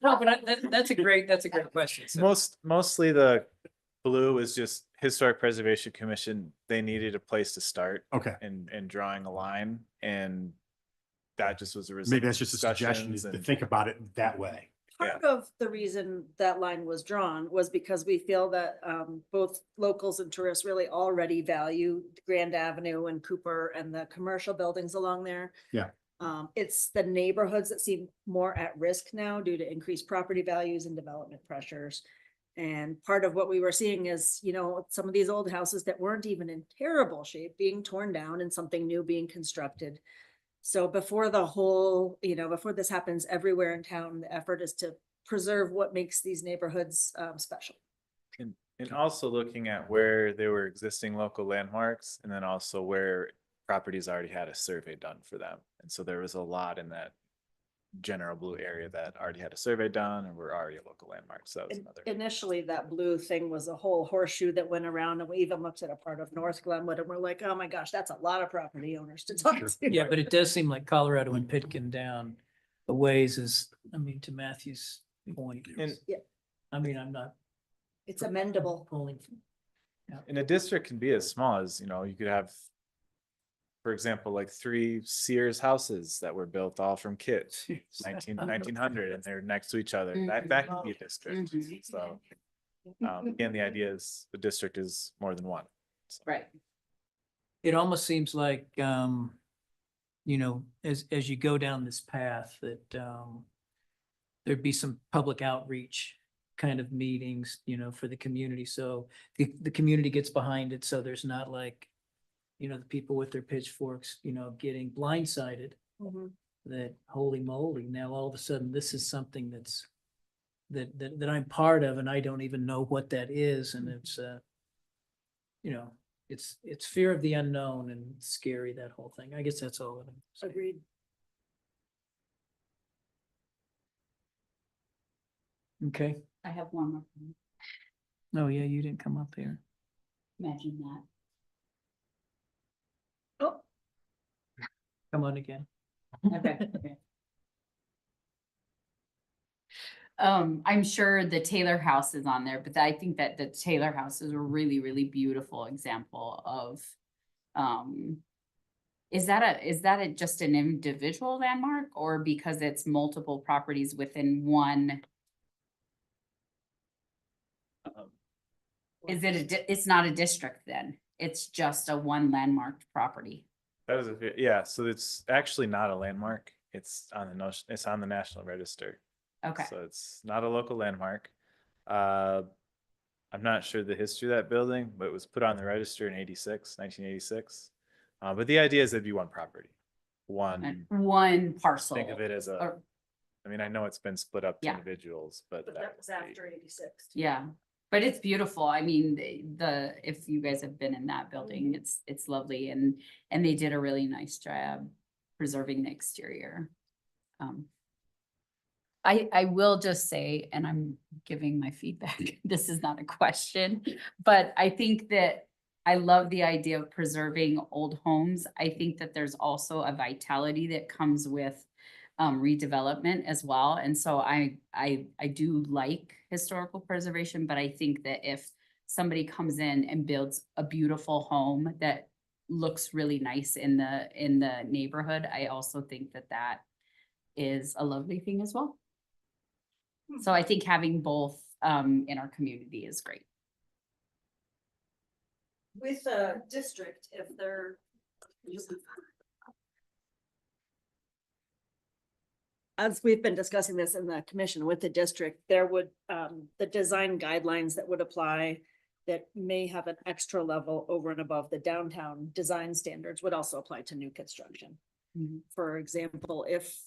No, but that's a great question. So Mostly the blue is just Historic Preservation Commission. They needed a place to start Okay, and drawing a line, and that just was a result. maybe of that's just a suggestion discussions to and- think about it that way. Part of the reason that line was drawn was because we feel that both locals and tourists really already value Grand Avenue and Cooper and the commercial buildings along there. Yeah. It's the neighborhoods that seem more at risk now due to increased property values and development pressures. And part of what we were seeing is, you know, some of these old houses that weren't even in terrible shape being torn down and something new being constructed. So before the whole, you know, before this happens everywhere in town, the effort is to preserve what makes these neighborhoods special. And also looking at where there were existing local landmarks, and then also where properties already had a survey done for them. And so there was a lot in that general blue area that already had a survey done and were already a local landmark. So that was another. Initially, that blue thing was a whole horseshoe that went around, and we even looked at a part of North Glenwood and we're like, oh my gosh, that's a lot of property owners to talk Sure. to. yeah, but it does seem like Colorado and Pitkin down a ways is, I mean, to Matthew's point. And- Yeah. I mean, I'm not It's amendable. pulling. And a district can be as small as, you know, you could have, for example, like 3 Sears houses that were built all from kits, 1900, and they're next to each other. That can be a district. Mhm. So, again, the idea is the district is more than one. So- Right. It almost seems like, you know, as you go down this path, that there'd be some public outreach kind of meetings, you know, for the community. So the community gets behind it. So there's not like, you know, the people with their pitchforks, you know, getting blindsided that holy moly, now all of a sudden this is something that's that I'm part of and I don't even know what that is. And it's, you know, it's fear of the unknown and scary, that whole thing. I guess that's all. that I'm saying. Agreed. Okay. I have one more. thing. Oh, yeah, you didn't come up there. Imagine that. Oh, Come on again. Okay, okay. I'm sure the Taylor House is on there, but I think that the Taylor House is a really, really beautiful example of, is that just an individual landmark, or because it's multiple properties within one? Is it it's not a district then? It's just a one landmarked property. That is yeah. So it's actually not a landmark. It's on the National Register. Okay, So it's not a local landmark. I'm not sure the history of that building, but it was put on the register in 1986. But the idea is it'd be one property. and one parcel. Think of it as or- I mean, I know it's been split up to Yeah. individuals, but but that was after 86. Yeah, but it's beautiful. I mean, if you guys have been in that building, it's lovely, and they did a really nice job preserving the exterior. I will just say, and I'm giving my feedback, this is not a question, but I think that I love the idea of preserving old homes. I think that there's also a vitality that comes with redevelopment as well. And so I do like historical preservation, but I think that if somebody comes in and builds a beautiful home that looks really nice in the neighborhood, I also think that that is a lovely thing as well. So I think having both in our community is great. With a district, if they're. As we've been discussing this in the commission with the district, there would, the design guidelines that would apply that may have an extra level over and above the downtown design standards would also apply to new construction. Mhm. For example, if,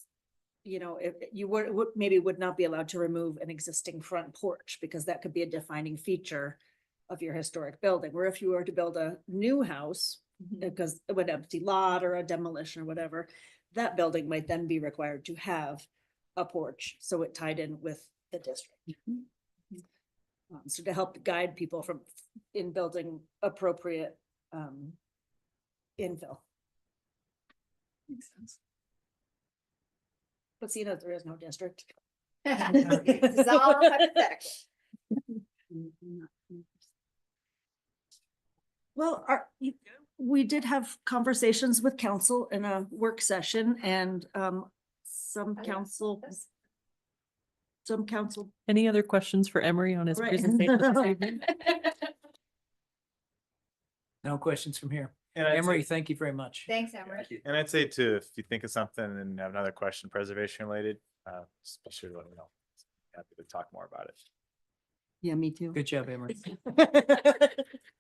you know, if you would maybe would not be allowed to remove an existing front porch because that could be a defining feature of your historic building, where if you were to build a new house, because of an empty lot or a demolition or whatever, that building might then be required to have a porch, so it tied in with the district. So to help guide people in building appropriate infill. But see, there is no district. This is all hypothetical. Well, we did have conversations with council in a work session and some council. Any other questions for Emery on his Right. presentation this evening? No questions from here. And I'd Emery, say- thank you very much. Thanks, Emery. And I'd say too, if you think of something and have another question preservation related, just be sure to let me know. Happy to talk more about it. Yeah, me too. Good job, Emery.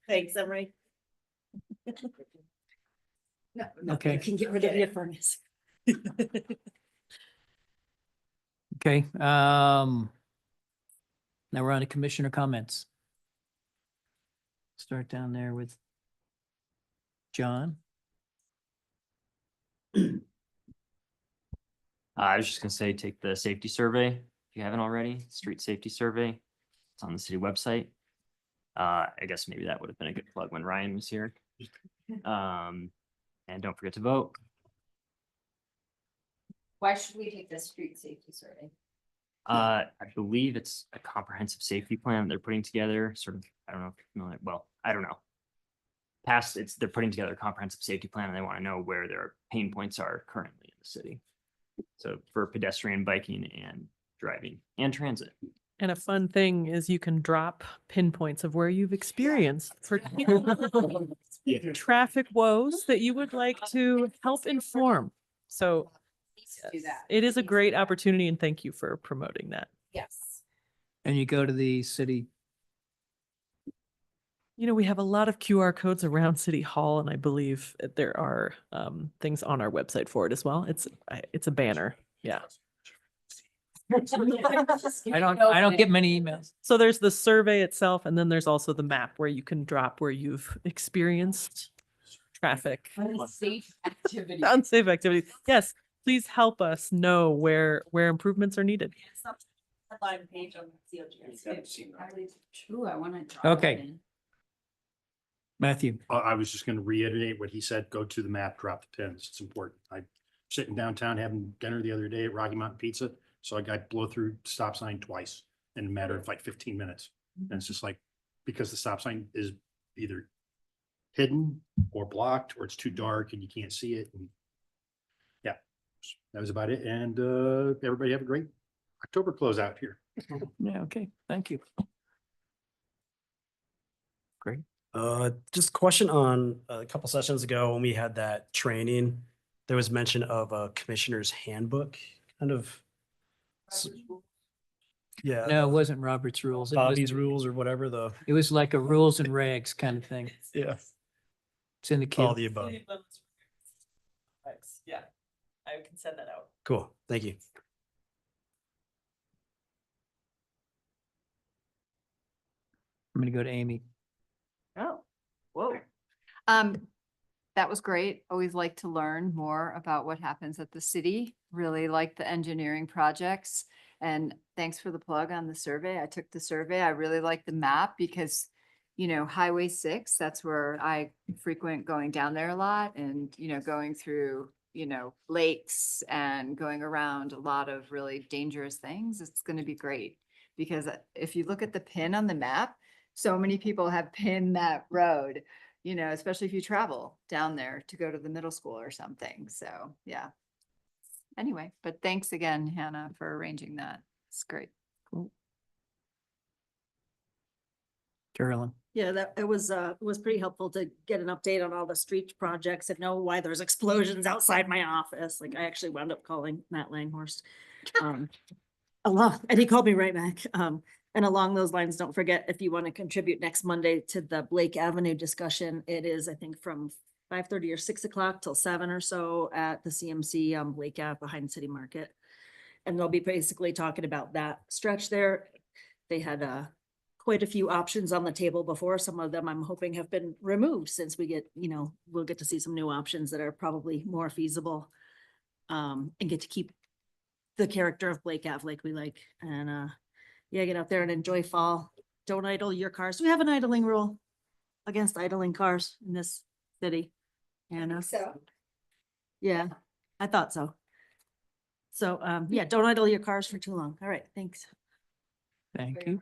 Thanks, Emery. No, Okay. you can get rid of your furnace. Okay, now we're on to commissioner comments. Start down there with John. I was just gonna say, take the safety survey, if you haven't already, street safety survey. It's on the city website. I guess maybe that would have been a good plug when Ryan was here. And don't forget to vote. Why should we take this street safety survey? I believe it's a comprehensive safety plan they're putting together, sort of, I don't know if you're familiar, well, I don't know. They're putting together a comprehensive safety plan and they want to know where their pain points are currently in the city. So for pedestrian, biking and driving and transit. And a fun thing is you can drop pinpoints of where you've experienced traffic woes that you would like to help inform. So Do that. it is a great opportunity and thank you for promoting that. Yes. And you go to the city. You know, we have a lot of QR codes around City Hall and I believe that there are things on our website for it as well. It's a banner. Yeah. I don't get many emails. So there's the survey itself and then there's also the map where you can drop where you've experienced traffic. Safe activity. Unsafe activities. Yes, please help us know where improvements are needed. Headline page on COG. True, I want to. Okay. Matthew, I was just gonna reiterate what he said, go to the map, drop the pins, it's important. I'm sitting downtown having dinner the other day at Rocky Mountain Pizza, so I got blow through stop sign twice in a matter of like 15 minutes. And it's just like, because the stop sign is either hidden or blocked, or it's too dark and you can't see it. And yeah, that was about it. And everybody have a great October closeout here. yeah, okay, thank you. Great. Just a question on a couple sessions ago when we had that training, there was mention of a commissioner's handbook, kind of. Yeah. No, it wasn't Robert's rules. It was, Bobby's rules or whatever it was like a rules and regs kind of thing. yeah, It's in the all kid. the above. Yeah, I can send that out. Cool. Thank you. I'm gonna go to Amy. Oh, whoa. That was great. Always like to learn more about what happens at the city. Really like the engineering projects. And thanks for the plug on the survey. I took the survey. I really like the map because, you know, Highway 6, that's where I frequent going down there a lot and, you know, going through, you know, lakes and going around a lot of really dangerous things. It's going to be great because if you look at the pin on the map, so many people have pinned that road, you know, especially if you travel down there to go to the middle school or something. So, yeah. Anyway, but thanks again, Hannah, for arranging that. It's great. Carolyn. Yeah, it was pretty helpful to get an update on all the street projects and know why there's explosions outside my office. Like I actually wound up calling Matt Langhorst. And he called me right back. And along those lines, don't forget, if you want to contribute next Monday to the Blake Avenue discussion, it is, I think, from 5:30 or 6 o'clock till 7 or so at the CMC on Blake Ave behind City Market. And they'll be basically talking about that stretch there. They had quite a few options on the table before. Some of them I'm hoping have been removed since we get, you know, we'll get to see some new options that are probably more feasible. And get to keep the character of Blake Ave like we like. And yeah, get out there and enjoy fall. Don't idle your cars. We have an idling rule against idling cars in this city. And So, yeah, I thought so. So, yeah, don't idle your cars for too long. All right, thanks. Thank you.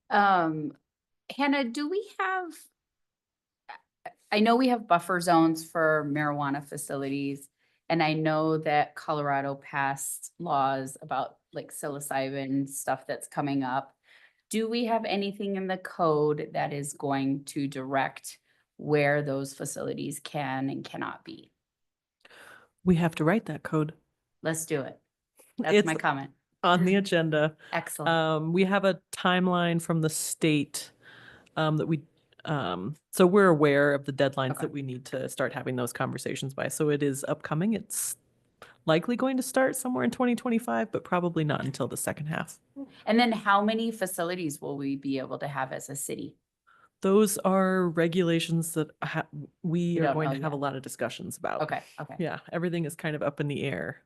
Hannah, do we have? I know we have buffer zones for marijuana facilities. And I know that Colorado passed laws about like psilocybin stuff that's coming up. Do we have anything in the code that is going to direct where those facilities can and cannot be? We have to write that code Let's do it. That's my It's comment. on the agenda. Excellent. We have a timeline from the state that we, so we're aware of the deadlines Okay. that we need to start having those conversations by. So it is upcoming. It's likely going to start somewhere in 2025, but probably not until the second half. And then how many facilities will we be able to have as a city? Those are regulations that we You are don't going know to have a yet. lot of discussions about. Okay, okay. Yeah, everything is kind of up in the air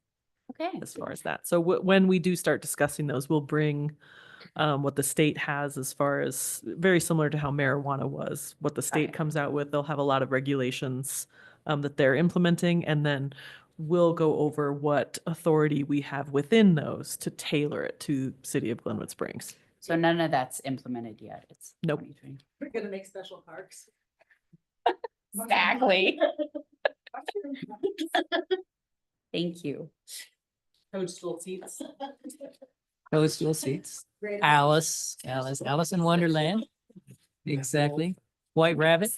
Okay. as far as that. So when we do start discussing those, we'll bring what the state has as far as very similar to how marijuana was. What the state it. comes out with, they'll have a lot of regulations that they're implementing, and then we'll go over what authority we have within those to tailor it to City of Glenwood Springs. So none of that's implemented yet. It's Nope. 2020. We're gonna make special parks. Exactly. Thank you. Toadstool seats. Toadstool seats. Great. Alice in Wonderland. Exactly. White Rabbit.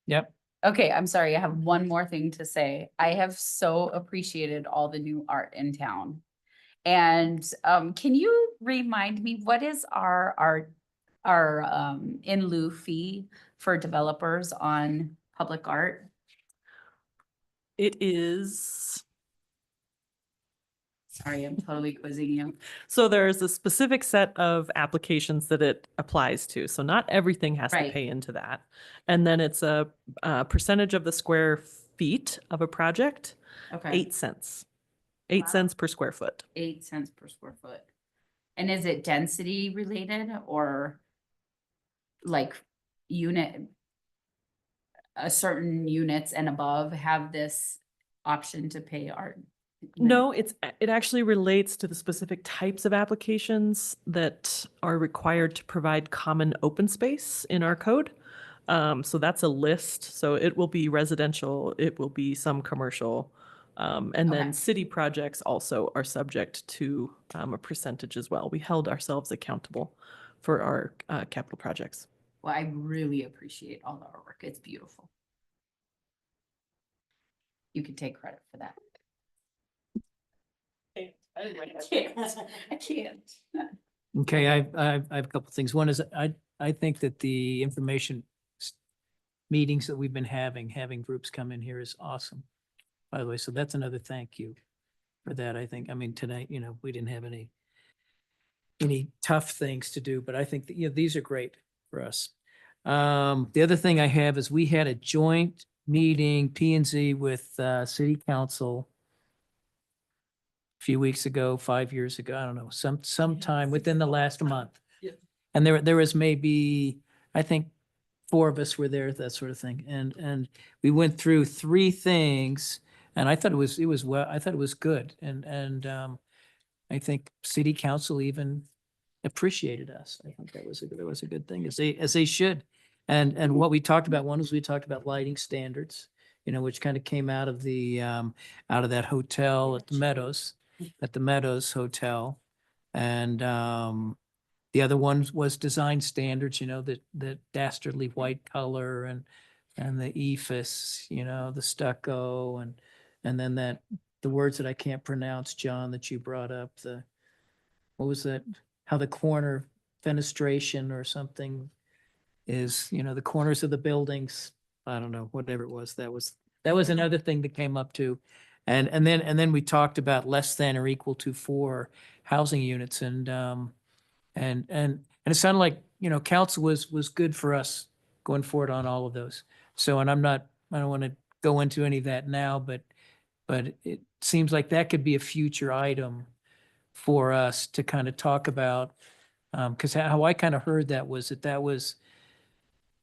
Yep. Okay, I'm sorry. I have one more thing to say. I have so appreciated all the new art in town. And can you remind me, what is our in lieu fee for developers on public art? It is, Sorry, I'm totally quizzing you. so there's a specific set of applications that it applies to. So not everything has to Right. pay into that. And then it's a percentage of the square feet of a project, Okay, 8 cents. 8 Wow. cents per square foot. 8 cents per square foot. And is it density related or like a certain units and above have this option to pay art? No, it actually relates to the specific types of applications that are required to provide common open space in our code. So that's a list. So it will be residential, it will be some commercial. And then Okay. city projects also are subject to a percentage as well. We held ourselves accountable for our capital projects. Well, I really appreciate all the artwork. It's beautiful. You can take credit for that. I can't. Okay, I have a couple things. One is I think that the information meetings that we've been having groups come in here is awesome. By the way, so that's another thank you for that. I think, I mean, tonight, we didn't have any tough things to do, but I think that, these are great for us. The other thing I have is we had a joint meeting, P and Z with city council a few weeks ago, 5 years ago, I don't know, sometime within the last month. Yeah. And there was maybe, I think, 4 of us were there, that sort of thing. And we went through 3 things and I thought it was well, I thought it was good. And I think city council even appreciated us. I think that was a good thing, as they should. And what we talked about, one was we talked about lighting standards, which kind of came out of that hotel at the Meadows Hotel. And the other one was design standards, that dastardly white color and the ephes, the stucco and then the words that I can't pronounce, John, that you brought up, what was that? How the corner fenestration or something is, the corners of the buildings. I don't know, whatever it was. That was another thing that came up too. And then we talked about less than or equal to 4 housing units and it sounded like, council was good for us going forward on all of those. So, and I don't want to go into any of that now, but it seems like that could be a future item for us to kind of talk about. Because how I kind of heard that was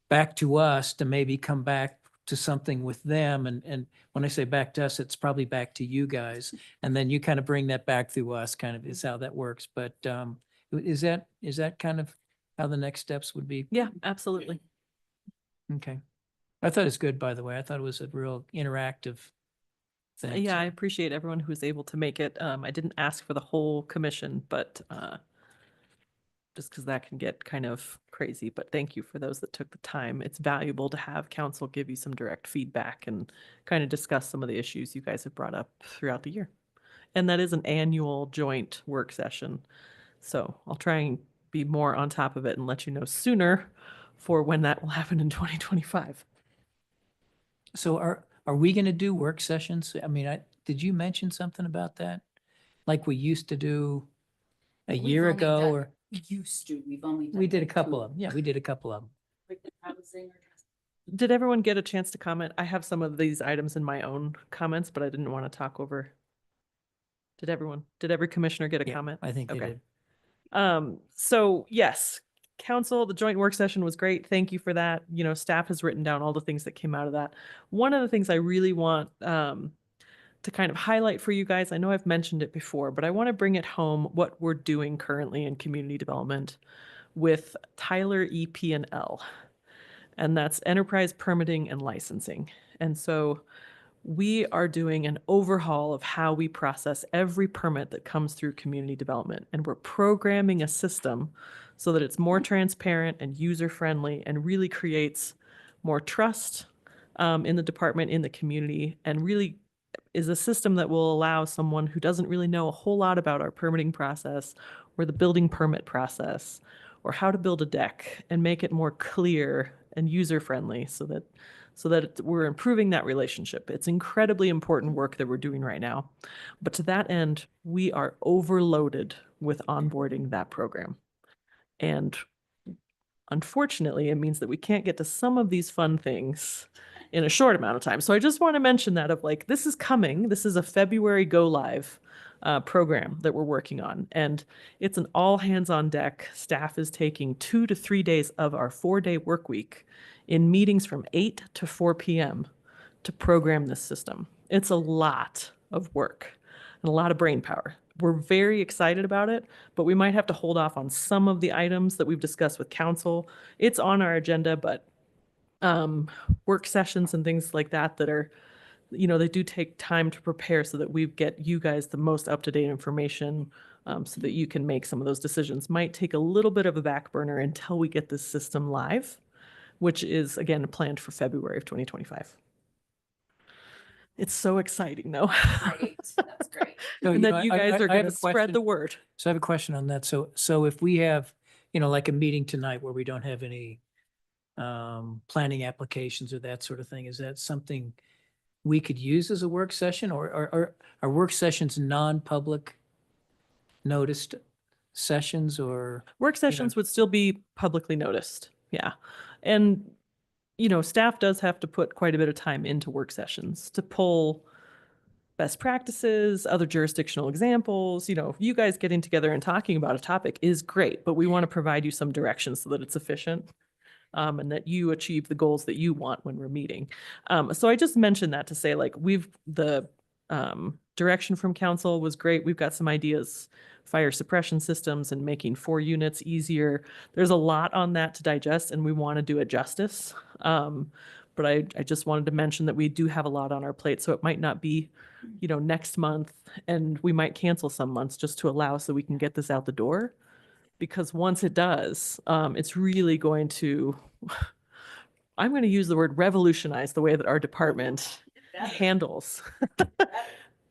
back to us to maybe come back to something with them. And when I say back to us, it's probably back to you guys. And then you kind of bring that back through us, kind of is how that works. But is that kind of how the next steps would be? Yeah, absolutely. Okay. I thought it's good, by the way. I thought it was a real interactive thing. Yeah, so- I appreciate everyone who was able to make it. I didn't ask for the whole commission, but just because that can get kind of crazy, but thank you for those that took the time. It's valuable to have council give you some direct feedback and kind of discuss some of the issues you guys have brought up throughout the year. And that is an annual joint work session. So I'll try and be more on top of it and let you know sooner for when that will happen in 2025. So are we going to do work sessions? I mean, did you mention something about that? Like we used to do a We've year only ago done- or Used to, we've only. we done did a like couple two. of them. Yeah, we did a couple of them. Like the housing or just- Did everyone get a chance to comment? I have some of these items in my own comments, but I didn't want to talk over. Did every commissioner get a Yeah, comment? I think they Okay. did. So yes, council, the joint work session was great. Thank you for that. You know, staff has written down all the things that came out of that. One of the things I really want to kind of highlight for you guys, I know I've mentioned it before, but I want to bring it home what we're doing currently in community development with Tyler EP&L. And that's enterprise permitting and licensing. And so we are doing an overhaul of how we process every permit that comes through community development. And we're programming a system so that it's more transparent and user-friendly and really creates more trust in the department, in the community, and really is a system that will allow someone who doesn't really know a whole lot about our permitting process or the building permit process or how to build a deck and make it more clear and user-friendly so that we're improving that relationship. It's incredibly important work that we're doing right now. But to that end, we are overloaded with onboarding that program. And unfortunately, it means that we can't get to some of these fun things in a short amount of time. So I just want to mention that of like, this is coming. This is a February go live program that we're working on. And it's an all hands on deck. Staff is taking 2 to 3 days of our 4-day work week in meetings from 8 to 4 p.m. to program this system. It's a lot of work and a lot of brain power. We're very excited about it, but we might have to hold off on some of the items that we've discussed with council. It's on our agenda, but work sessions and things like that are, you know, they do take time to prepare so that we get you guys the most up-to-date information so that you can make some of those decisions. Might take a little bit of a back burner until we get this system live, which is, again, planned for February of 2025. It's so exciting, though. Great, that's great. So, And know, that you I- guys I- are I have going a to spread question. the word. So I have a question on that. So if we have, you know, like a meeting tonight where we don't have any planning applications or that sort of thing, is that something we could use as a work session or are work sessions non-public noticed sessions or? Work sessions would still be publicly noticed. Yeah. And, you know, staff does have to put quite a bit of time into work sessions to pull best practices, other jurisdictional examples. You know, you guys getting together and talking about a topic is great, but we want to provide you some direction so that it's efficient. And that you achieve the goals that you want when we're meeting. So I just mentioned that to say, like, the direction from council was great. We've got some ideas, fire suppression systems and making 4 units easier. There's a lot on that to digest and we want to do it justice. But I just wanted to mention that we do have a lot on our plate. So it might not be, you know, next month and we might cancel some months just to allow so we can get this out the door. Because once it does, it's really going to, I'm going to use the word revolutionize the way that our department handles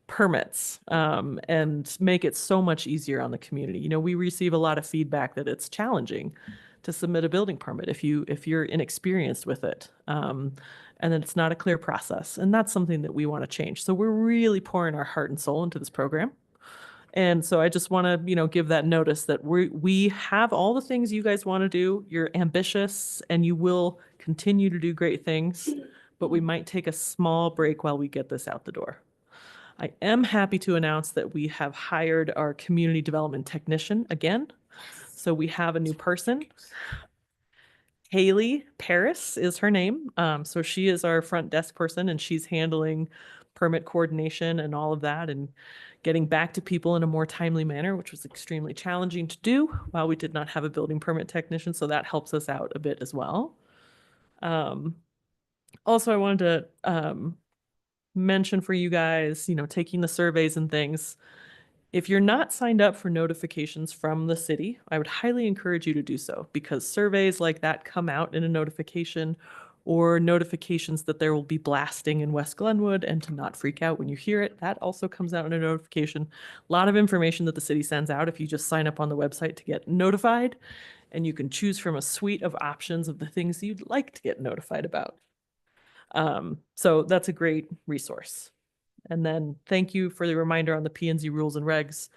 permits and make it so much easier on the community. You know, we receive a lot of feedback that it's challenging to submit a building permit if you're inexperienced with it. And then it's not a clear process. And that's something that we want to change. So we're really pouring our heart and soul into this program. And so I just want to, you know, give that notice that we have all the things you guys want to do. You're ambitious and you will continue to do great things, but we might take a small break while we get this out the door. I am happy to announce that we have hired our community development technician again. So we have a new person. Haley Paris is her name. So she is our front desk person and she's handling permit coordination and all of that and getting back to people in a more timely manner, which was extremely challenging to do while we did not have a building permit technician. So that helps us out a bit as well. Also, I wanted to mention for you guys, taking the surveys and things. If you're not signed up for notifications from the city, I would highly encourage you to do so because surveys like that come out in a notification or notifications that there will be blasting in West Glenwood and to not freak out when you hear it. That also comes out in a notification. A lot of information that the city sends out if you just sign up on the website to get notified, and you can choose from a suite of options of the things you'd like to get notified about. So that's a great resource. And then thank you for the reminder on the P&Z rules and regs.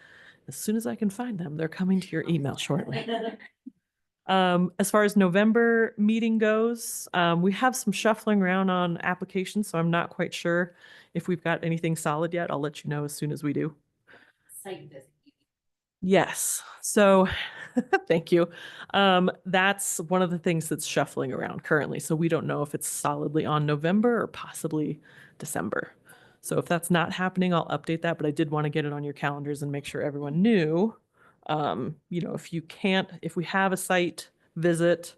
As soon as I can find them, they're coming to your email shortly. As far as November meeting goes, we have some shuffling around on applications, so I'm not quite sure if we've got anything solid yet. I'll let you know as soon as we do. Site visit. Yes. So thank you. That's one of the things that's shuffling around currently. So we don't know if it's solidly on November or possibly December. So if that's not happening, I'll update that, but I did want to get it on your calendars and make sure everyone knew. If we have a site visit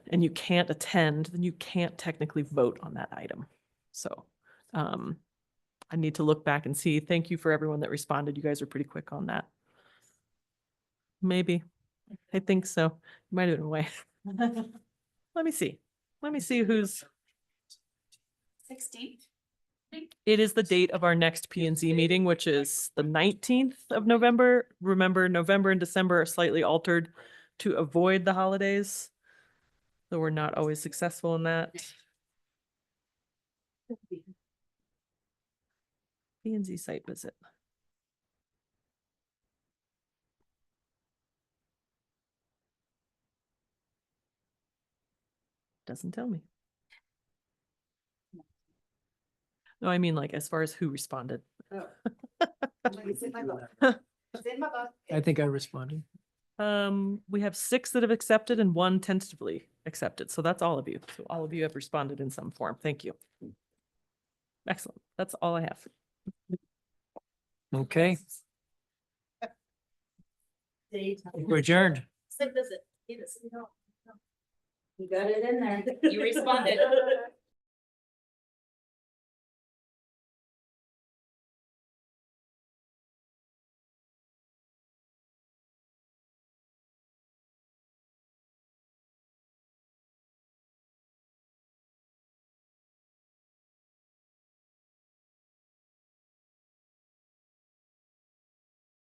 and you can't attend, then you can't technically vote on that item. So I need to look back and see. Thank you for everyone that responded. You guys are pretty quick on that. Maybe. I think so. Might have been away. Let me see. Let me see who's. 16th. It is the date of our next P&Z meeting, which is the 19th of November. Remember, November and December are slightly altered to avoid the holidays. Though we're not always successful in that. P&Z site visit. Doesn't tell me. No, I mean like as far as who responded. It's in my book. It's in my book. I think I responded. We have 6 that have accepted and 1 tentatively accepted. So that's all of you. So all of you have responded in some form. Thank you. Excellent. That's all I have. Okay, we're adjourned. Site visit. You got it in there. You responded.